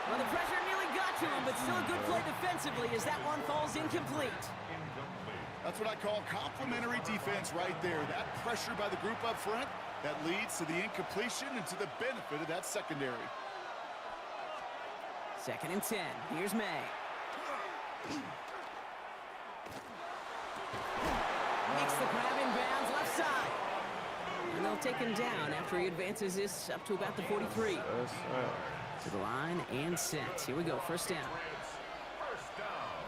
Well, the pressure nearly got to him, but still a good play defensively as that one falls incomplete. That's what I call complimentary defense right there. That pressure by the group up front, that leads to the incompletion and to the benefit of that secondary. 2nd and 10. Here's May. Makes the grab in bounds left side. And they'll take him down after he advances this up to about the 43. That's To the line and set. Here we go. 1st down. First down.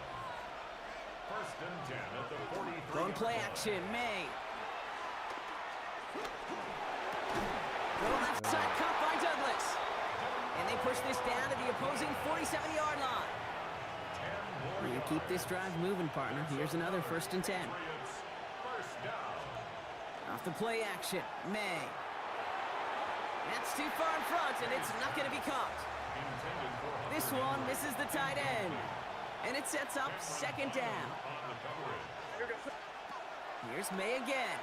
1st and 10 at the 43. Going play action. May. Go left side. Caught by Douglas. And they push this down to the opposing 47-yard line. You keep this drive moving, partner. Here's another 1st and 10. First down. Off the play action. May. That's too far in front, and it's not going to be caught. Intended for This one misses the tight end. And it sets up 2nd down. on the coverage. Here's May again.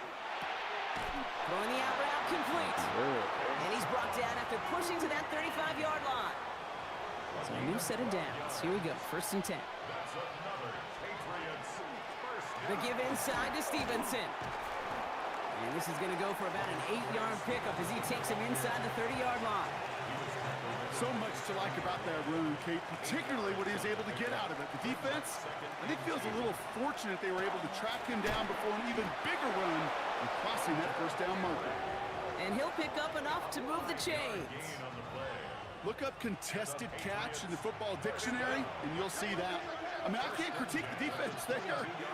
Throwing the out route complete. And he's brought down after pushing to that 35-yard line. So a new set of downs. Here we go. 1st and 10. That's another Patriots first down. The give inside to Stevenson. And this is going to go for about an 8-yard pickup as he takes him inside the 30-yard line. So much to like about that run, Kate, particularly what he was able to get out of it. The defense, I think, feels a little fortunate they were able to track him down before an even bigger run and crossing that 1st down marker. And he'll pick up enough to move the chains. Gain on the play. Look up contested catch in the football dictionary, and you'll see that. I mean, I can't critique the defense there.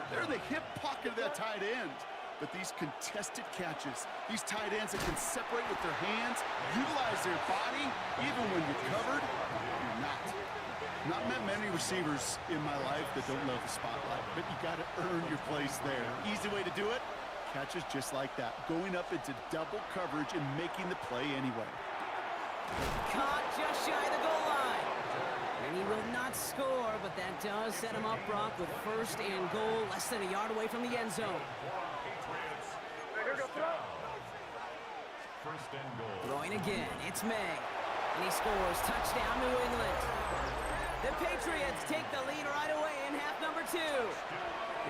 They're in the hip pocket of that tight end. But these contested catches, these tight ends that can separate with their hands, utilize their body, even when you're covered, you're not. Not met many receivers in my life that don't love the spotlight, but you got to earn your place there. Easy way to do it, catches just like that, going up into double coverage and making the play anyway. Caught just shy of the goal line. And he will not score, but that does set him up, Brock, with 1st and goal, less than a yard away from the end zone. First and goal. Throwing again, it's May. And he scores. Touchdown, New England. The Patriots take the lead right away in half number 2.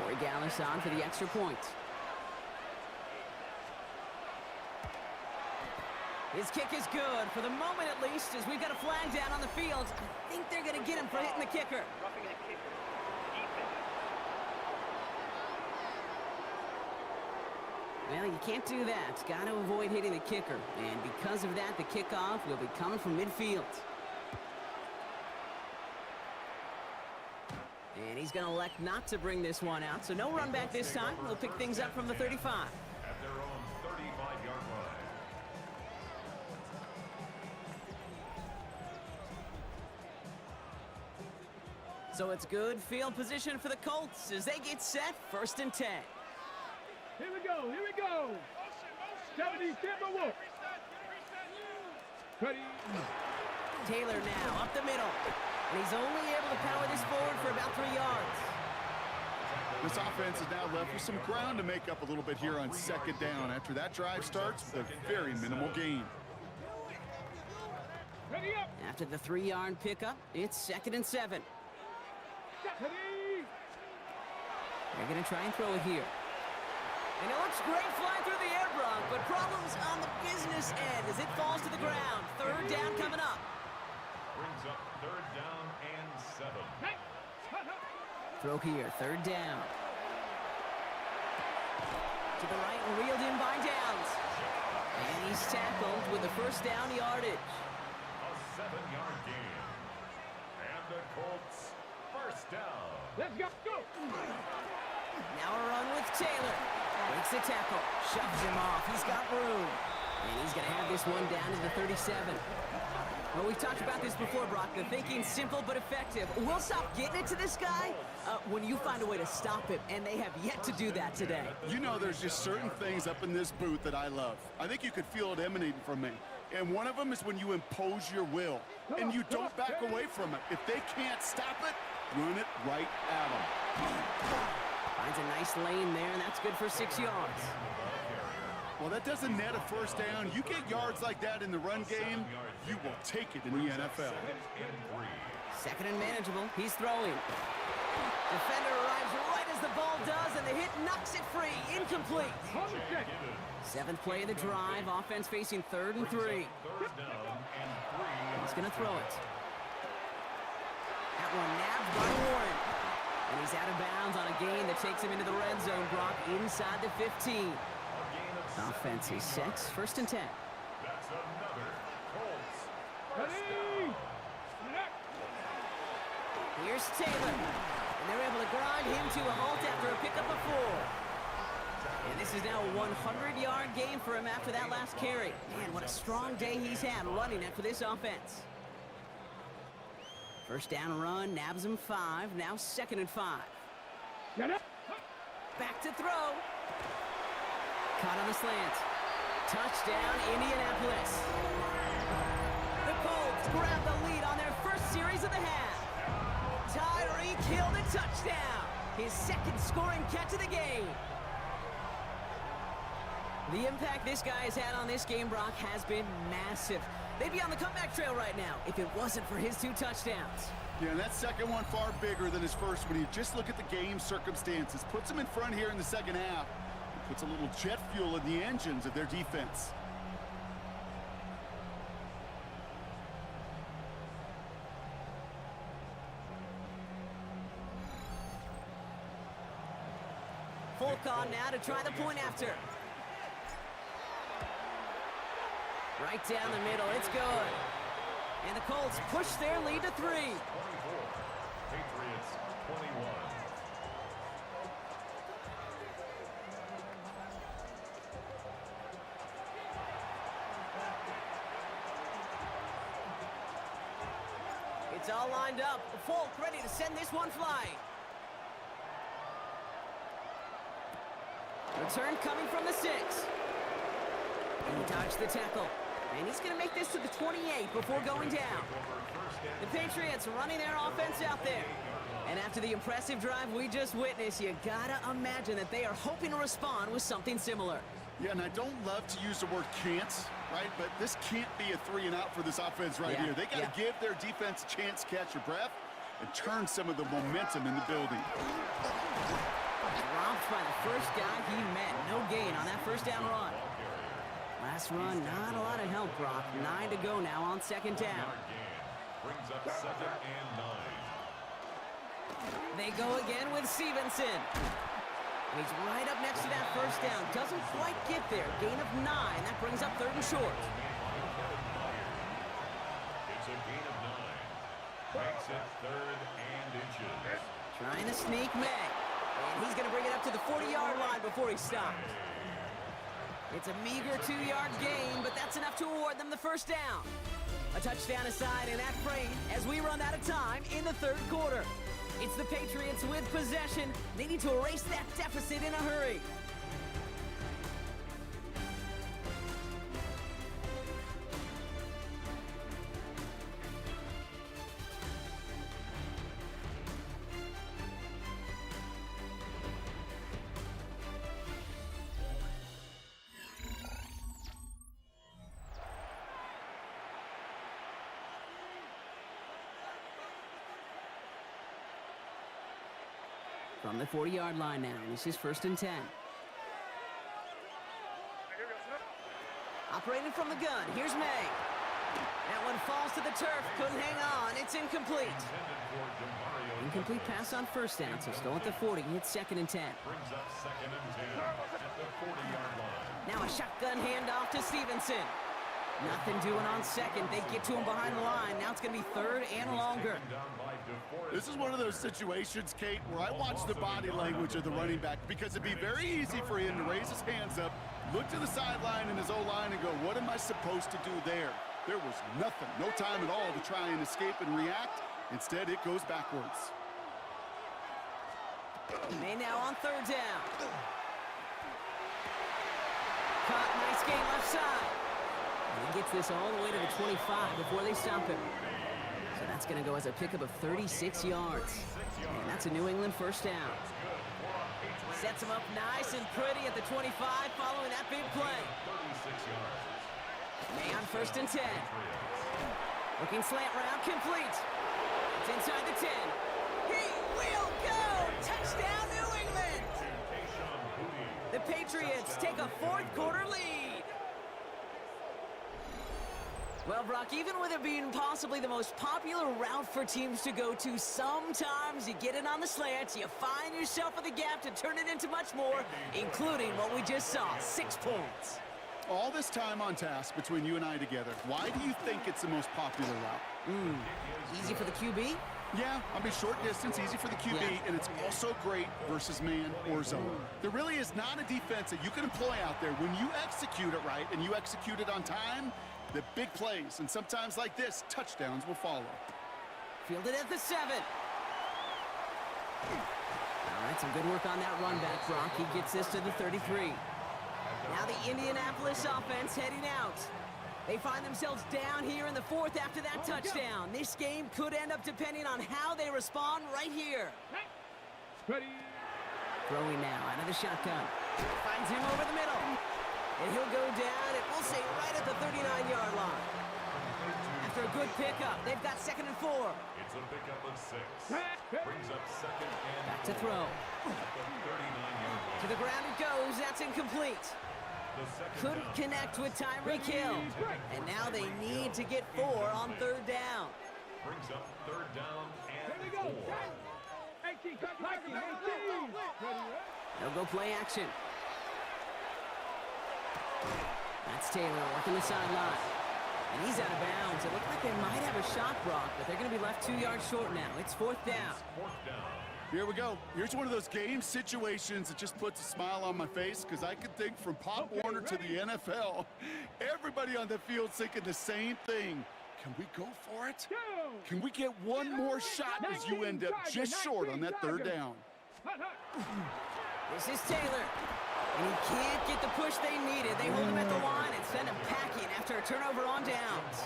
Corey Gallis on for the extra point. His kick is good, for the moment at least, as we've got a flag down on the field. I think they're going to get him for hitting the kicker. Well, you can't do that. Got to avoid hitting the kicker. And because of that, the kickoff will be coming from midfield. And he's going to elect not to bring this one out, so no run back this time. We'll pick things up from the 35. At their own 35-yard line. So it's good field position for the Colts as they get set, 1st and 10. Here we go, here we go. 70, Timber Wolf. Ready. Taylor now up the middle. And he's only able to power this forward for about 3 yards. This offense is now left with some ground to make up a little bit here on 2nd down after that drive starts with a very minimal gain. Ready up. After the 3-yard pickup, it's 2nd and 7. Ready. They're going to try and throw it here. And it looks great flying through the air, Brock, but problems on the business end as it falls to the ground. 3rd down coming up. Brings up 3rd down and 7. Hey. Throw here, 3rd down. To the right and reeled in by Downs. And he's tackled with the 1st down yardage. A 7-yard gain. And the Colts 1st down. Let's go. Go. Now a run with Taylor. Breaks the tackle. Shoves him off. He's got room. And he's going to have this one down to the 37. Well, we've talked about this before, Brock. The thinking's simple but effective. We'll stop getting it to this guy when you find a way to stop him, and they have yet to do that today. You know, there's just certain things up in this booth that I love. I think you could feel it emanating from me. And one of them is when you impose your will, and you don't back away from it. If they can't stop it, run it right at them. Finds a nice lane there, and that's good for 6 yards. Well, that doesn't net a 1st down. You get yards like that in the run game, you will take it in the NFL. 2nd and manageable. He's throwing. Defender arrives right as the ball does, and the hit knocks it free. Incomplete. 7th play of the drive. Offense facing 3rd and 3. He's going to throw it. That one nabbed by Warren. And he's out of bounds on a gain that takes him into the red zone, Brock, inside the 15. Offense is set, 1st and 10. That's another Colts. Ready. Here's Taylor. And they're able to grind him to a halt after a pickup of 4. And this is now a 100-yard game for him after that last carry. Man, what a strong day he's had running it for this offense. 1st down run, nabs him 5. Now 2nd and 5. Back to throw. Caught on the slant. Touchdown, Indianapolis. The Colts grab the lead on their 1st series of the half. Tyreek killed a touchdown. His 2nd scoring catch of the game. The impact this guy has had on this game, Brock, has been massive. They'd be on the comeback trail right now if it wasn't for his 2 touchdowns. Yeah, and that 2nd one far bigger than his 1st when you just look at the game circumstances. Puts him in front here in the 2nd half. Puts a little jet fuel in the engines of their defense. Folk on now to try the point after. Right down the middle, it's good. And the Colts push their lead to 3. 24. Patriots 21. It's all lined up. Folk ready to send this one flying. Return coming from the 6. And he dodged the tackle. And he's going to make this to the 28 before going down. The Patriots running their offense out there. And after the impressive drive we just witnessed, you got to imagine that they are hoping to respond with something similar. Yeah, and I don't love to use the word can't, right? But this can't be a 3-and-out for this offense right here. They got to give their defense a chance to catch your breath and turn some of the momentum in the building. Dropped by the first guy he met. No gain on that 1st down run. Last run, not a lot of help, Brock. 9 to go now on 2nd down. Brings up 2nd and 9. They go again with Stevenson. And he's right up next to that 1st down. Doesn't quite get there. Gain of 9. That brings up 3rd and short. It's a gain of 9. Makes it 3rd and inches. Trying to sneak May. And he's going to bring it up to the 40-yard line before he stops. It's a meager 2-yard gain, but that's enough to award them the 1st down. A touchdown aside in that frame as we run out of time in the 3rd quarter. It's the Patriots with possession. They need to erase that deficit in a hurry. From the 40-yard line now, this is 1st and 10. Operating from the gun, here's May. That one falls to the turf, couldn't hang on, it's incomplete. Incomplete pass on 1st down, so still at the 40, it's 2nd and 10. Brings up 2nd and 10 at the 40-yard line. Now a shotgun handoff to Stevenson. Nothing doing on 2nd, they get to him behind the line, now it's going to be 3rd and longer. This is one of those situations, Kate, where I watch the body language of the running back because it'd be very easy for him to raise his hands up, look to the sideline in his O-line and go, what am I supposed to do there? There was nothing, no time at all to try and escape and react. Instead, it goes backwards. May now on 3rd down. Caught, nice game left side. And he gets this all the way to the 25 before they stop him. So that's going to go as a pickup of 36 yards. And that's a New England 1st down. Sets him up nice and pretty at the 25 following that big play. May on 1st and 10. Looking slant route, complete. It's inside the 10. He will go! Touchdown, New England! The Patriots take a 4th quarter lead. Well, Brock, even with it being possibly the most popular route for teams to go to, sometimes you get it on the slants, you find yourself in the gap to turn it into much more, including what we just saw, 6 points. All this time on task between you and I together, why do you think it's the most popular route? Easy for the QB? Yeah, I mean, short distance, easy for the QB, and it's also great versus man or zone. There really is not a defense that you can employ out there when you execute it right and you execute it on time. The big plays, and sometimes like this, touchdowns will follow. Fielded at the 7. All right, some good work on that run back, Brock. He gets this to the 33. Now the Indianapolis offense heading out. They find themselves down here in the 4th after that touchdown. This game could end up depending on how they respond right here. Ready. Throwing now out of the shotgun. Finds him over the middle. And he'll go down, and we'll say right at the 39-yard line. After a good pickup, they've got 2nd and 4. It's a pickup of 6. Brings up 2nd and Back to throw. at the 39-yard line. To the ground it goes. That's incomplete. Couldn't connect with Tyreek Hill. And now they need to get 4 on 3rd down. Brings up 3rd down Here we and go. 4. 18, cut, 18. They'll go play action. That's Taylor working the sideline. And he's out of bounds. It looked like they might have a shot, Brock, but they're going to be left 2 yards short now. It's 4th down. 4th down. Here we go. Here's one of those game situations that just puts a smile on my face because I can think from Pop Warner to the NFL. Everybody on the field thinking the same thing. Can we go for it? Can we get one more shot as you end up just short on that 3rd down? This is Taylor. And he can't get the push they needed. They hold him at the line and send him packing after a turnover on downs.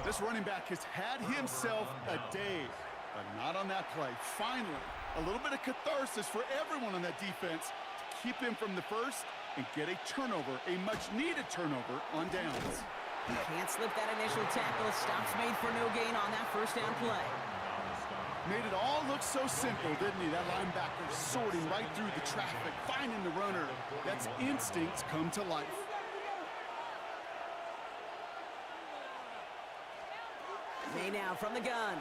This running back has had himself a day, but not on that play. Finally, a little bit of catharsis for everyone on that defense to keep him from the 1st and get a turnover, a much-needed turnover on downs. He can't slip that initial tackle. Stops made for no gain on that 1st down play. Made it all look so simple, didn't he? That linebacker sorting right through the traffic, finding the runner. That's instincts come to life. May now from the gun.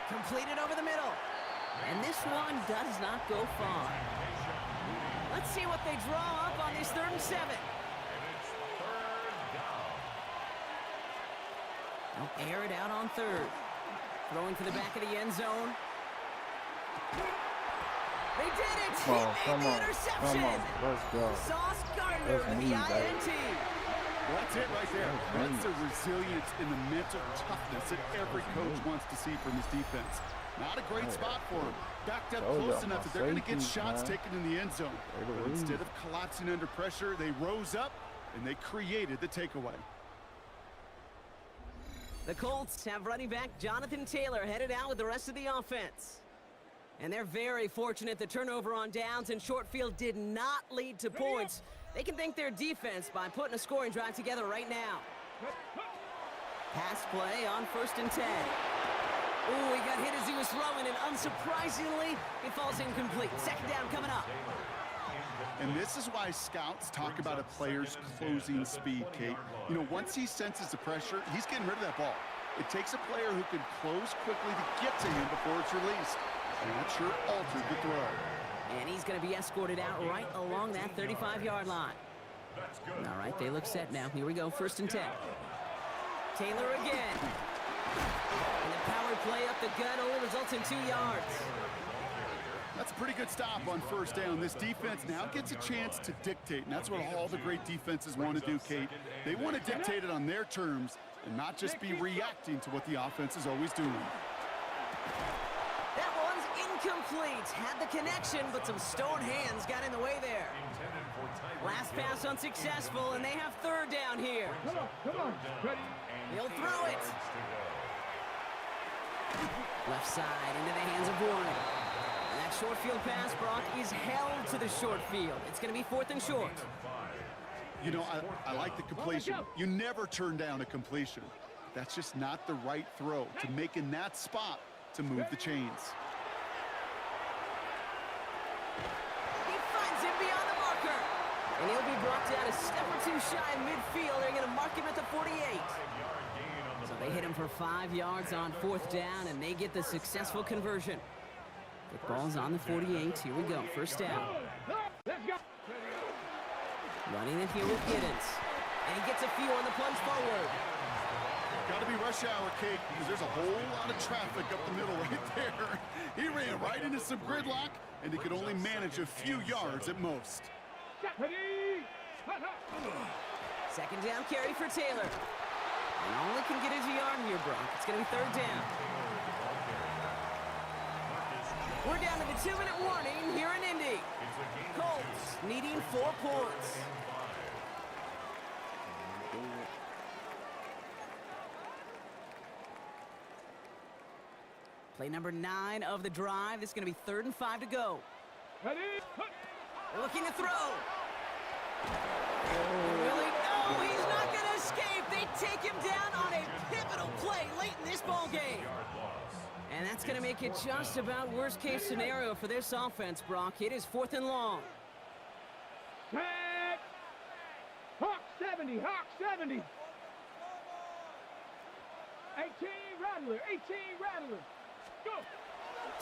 Completed over the middle. And this one does not go far. Let's see what they draw up on this 3rd and 7. They'll air it out on 3rd. Throwing for the back of the end zone. They did it! Oh, He made the interception! come on, let's go. Sauce Gardner That's with me, the baby. INT. Well, that's it right there. That's the resilience and the mental toughness that every coach wants to see from his defense. Not a great spot for him. Backed up Told close y'all enough my that they're going to get safeties, shots man. taken in the end zone. But instead of collapsing under pressure, they rose up and they created the takeaway. The Colts have running back Jonathan Taylor headed out with the rest of the offense. And they're very fortunate the turnover on downs and short field did not lead to points. They can thank their defense by putting a scoring drive together right now. Pass play on 1st and 10. Ooh, he got hit as he was throwing, and unsurprisingly, it falls incomplete. 2nd down coming up. And this is why scouts talk about a player's closing speed, Kate. You know, once he senses the pressure, he's getting rid of that ball. It takes a player who can close quickly to get to him before it's released. And that sure altered the throw. And he's going to be escorted out right along that 35-yard line. All right, they look set now. Here we go, 1st and 10. Taylor again. And the power play up the gut only results in 2 yards. That's a pretty good stop on 1st down. This defense now gets a chance to dictate, and that's what all the great defenses want to do, Kate. They want to dictate it on their terms and not just be reacting to what the offense is always doing. That one's incomplete. Had the connection, but some stone hands got in the way there. Last pass unsuccessful, and they have 3rd down here. Come on. Ready? He'll throw it. Left side into the hands of Warren. And that short field pass, Brock, is held to the short field. It's going to be 4th and short. You know, I like the completion. You never turn down a completion. That's just not the right throw to make in that spot to move the chains. He finds him beyond the marker. And he'll be brought down a step or 2 shy of midfield. They're going to mark him at the 48. So they hit him for 5 yards on 4th down, and they get the successful conversion. The ball's on the 48. Here we go. 1st down. Let's go. Running it here with Giddens. And he gets a few on the plunge forward. Got to be rush hour, Kate, because there's a whole lot of traffic up the middle right there. He ran right into some gridlock, and he could only manage a few yards at most. Ready? 2nd down carry for Taylor. And all it can get is a yard here, Brock. It's going to be 3rd down. We're down to the 2-minute warning here in Indy. Colts needing 4 points. Play number 9 of the drive. This is going to be 3rd and 5 to go. Ready? Looking to throw. Really? No, he's not going to escape. They take him down on a pivotal play late in this ball game. And that's going to make it just about worst-case scenario for this offense, Brock. It is 4th and long. Tag! Hawk 70, Hawk 70. 18 Rattler, 18 Rattler. Go!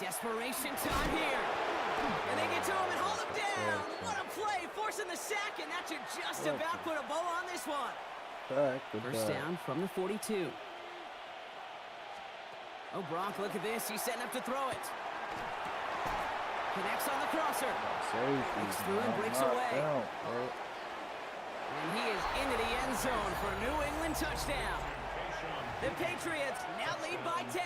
Desperation time here. And they get to him and hold him down. What a play, forcing the sack, and that should just about put a bow on this one. First down from the 42. Oh, Brock, look at this. He's setting up to throw it. Connects on the crosser. Breaks through and breaks away. And he is into the end zone for a New England touchdown. The Patriots now lead by 10.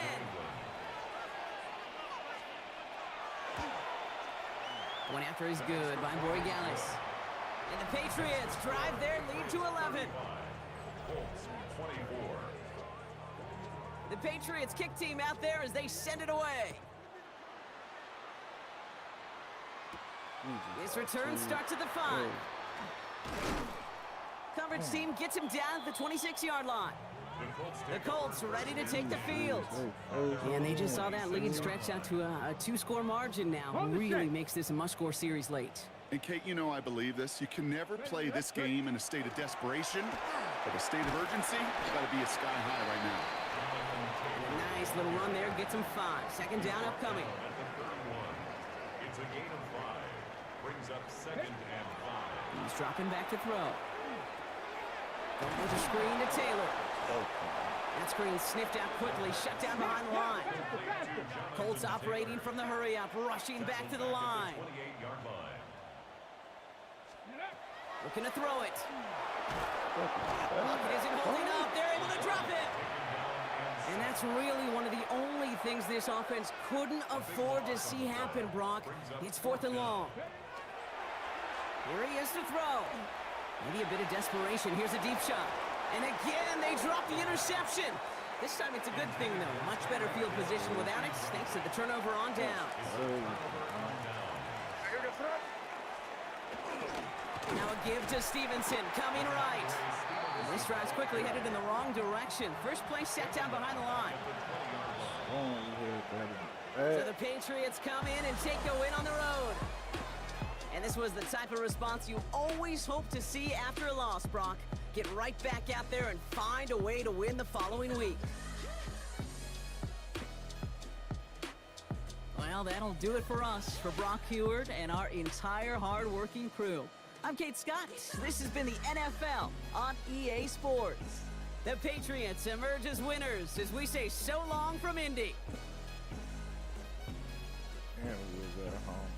One after is good by Borregales. And the Patriots drive their lead to 11. The Patriots kick team out there as they send it away. This return starts at the 5. Coverage team gets him down at the 26-yard line. The Colts ready to take the field. And they just saw that lead stretch out to a 2-score margin now. Really makes this a must-score series late. And Kate, you know I believe this. You can never play this game in a state of desperation, but a state of urgency has got to be a sky high right now. And a nice little run there gets him 5. 2nd down upcoming. It's a gain of 5. Brings up 2nd and 5. He's dropping back to throw. Going with a screen to Taylor. That screen sniffed out quickly, shut down behind the line. Colts operating from the hurry-up, rushing back to the line. 28-yard line. Looking to throw it. Lockett isn't holding up. They're able to drop it. And that's really one of the only things this offense couldn't afford to see happen, Brock. It's 4th and long. Here he is to throw. Maybe a bit of desperation. Here's a deep shot. And again, they drop the interception. This time it's a good thing, though. Much better field position without it, thanks to the turnover on down. Now a give to Stevenson, coming right. This drive's quickly headed in the wrong direction. First play set down behind the line. So the Patriots come in and take a win on the road. And this was the type of response you always hope to see after a loss, Brock. Get right back out there and find a way to win the following week. Well, that'll do it for us, for Brock Heward and our entire hard-working crew. I'm Kate Scott. This has been the NFL on EA Sports. The Patriots emerge as winners as we say so long from Indy. And we was at home.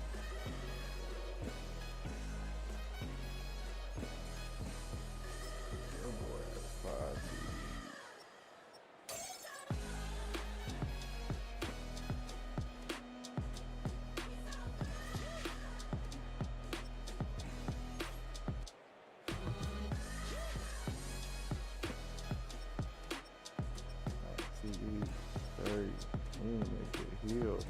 Your boy had 5 TDs. Hey, we need to get healed.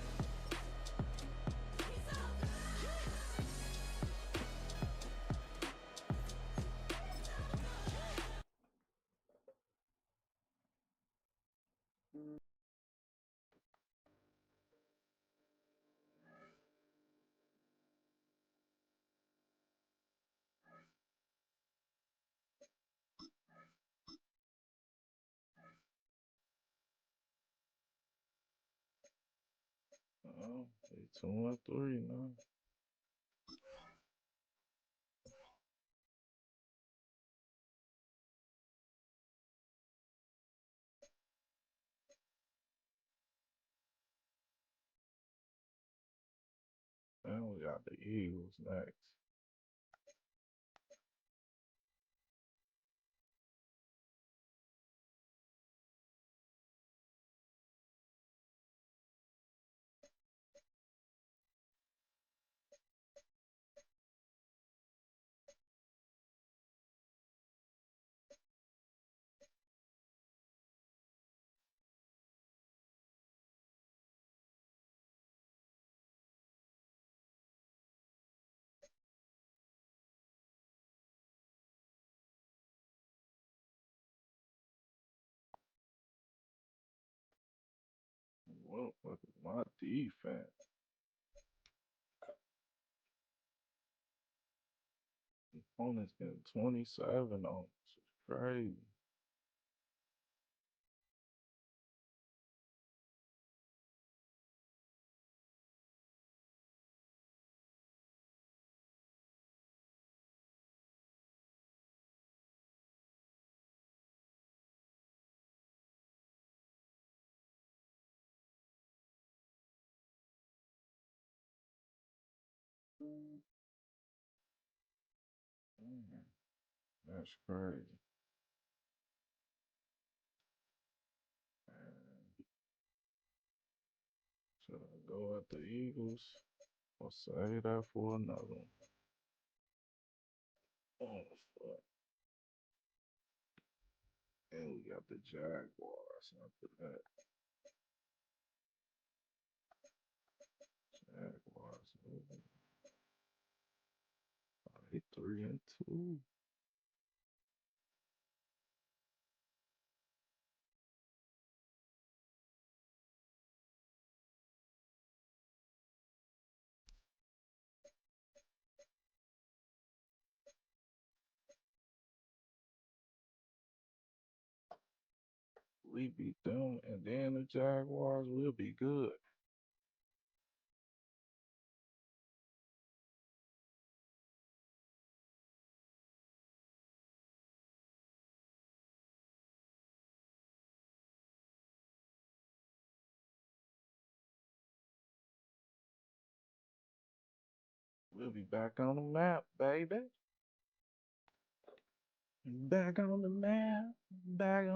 Oh, they 2-3 now. And we got the Eagles next. What the fuck is my defense? Opponent's getting 27 on us. It's crazy. Mm, that's crazy. Man, should I go at the Eagles or save that for another one? Oh, fuck. And we got the Jaguars after that. Jaguars. They 3-2. We beat them, and then the Jaguars will be good. We'll be back on the map, baby. Back on the map. Back on.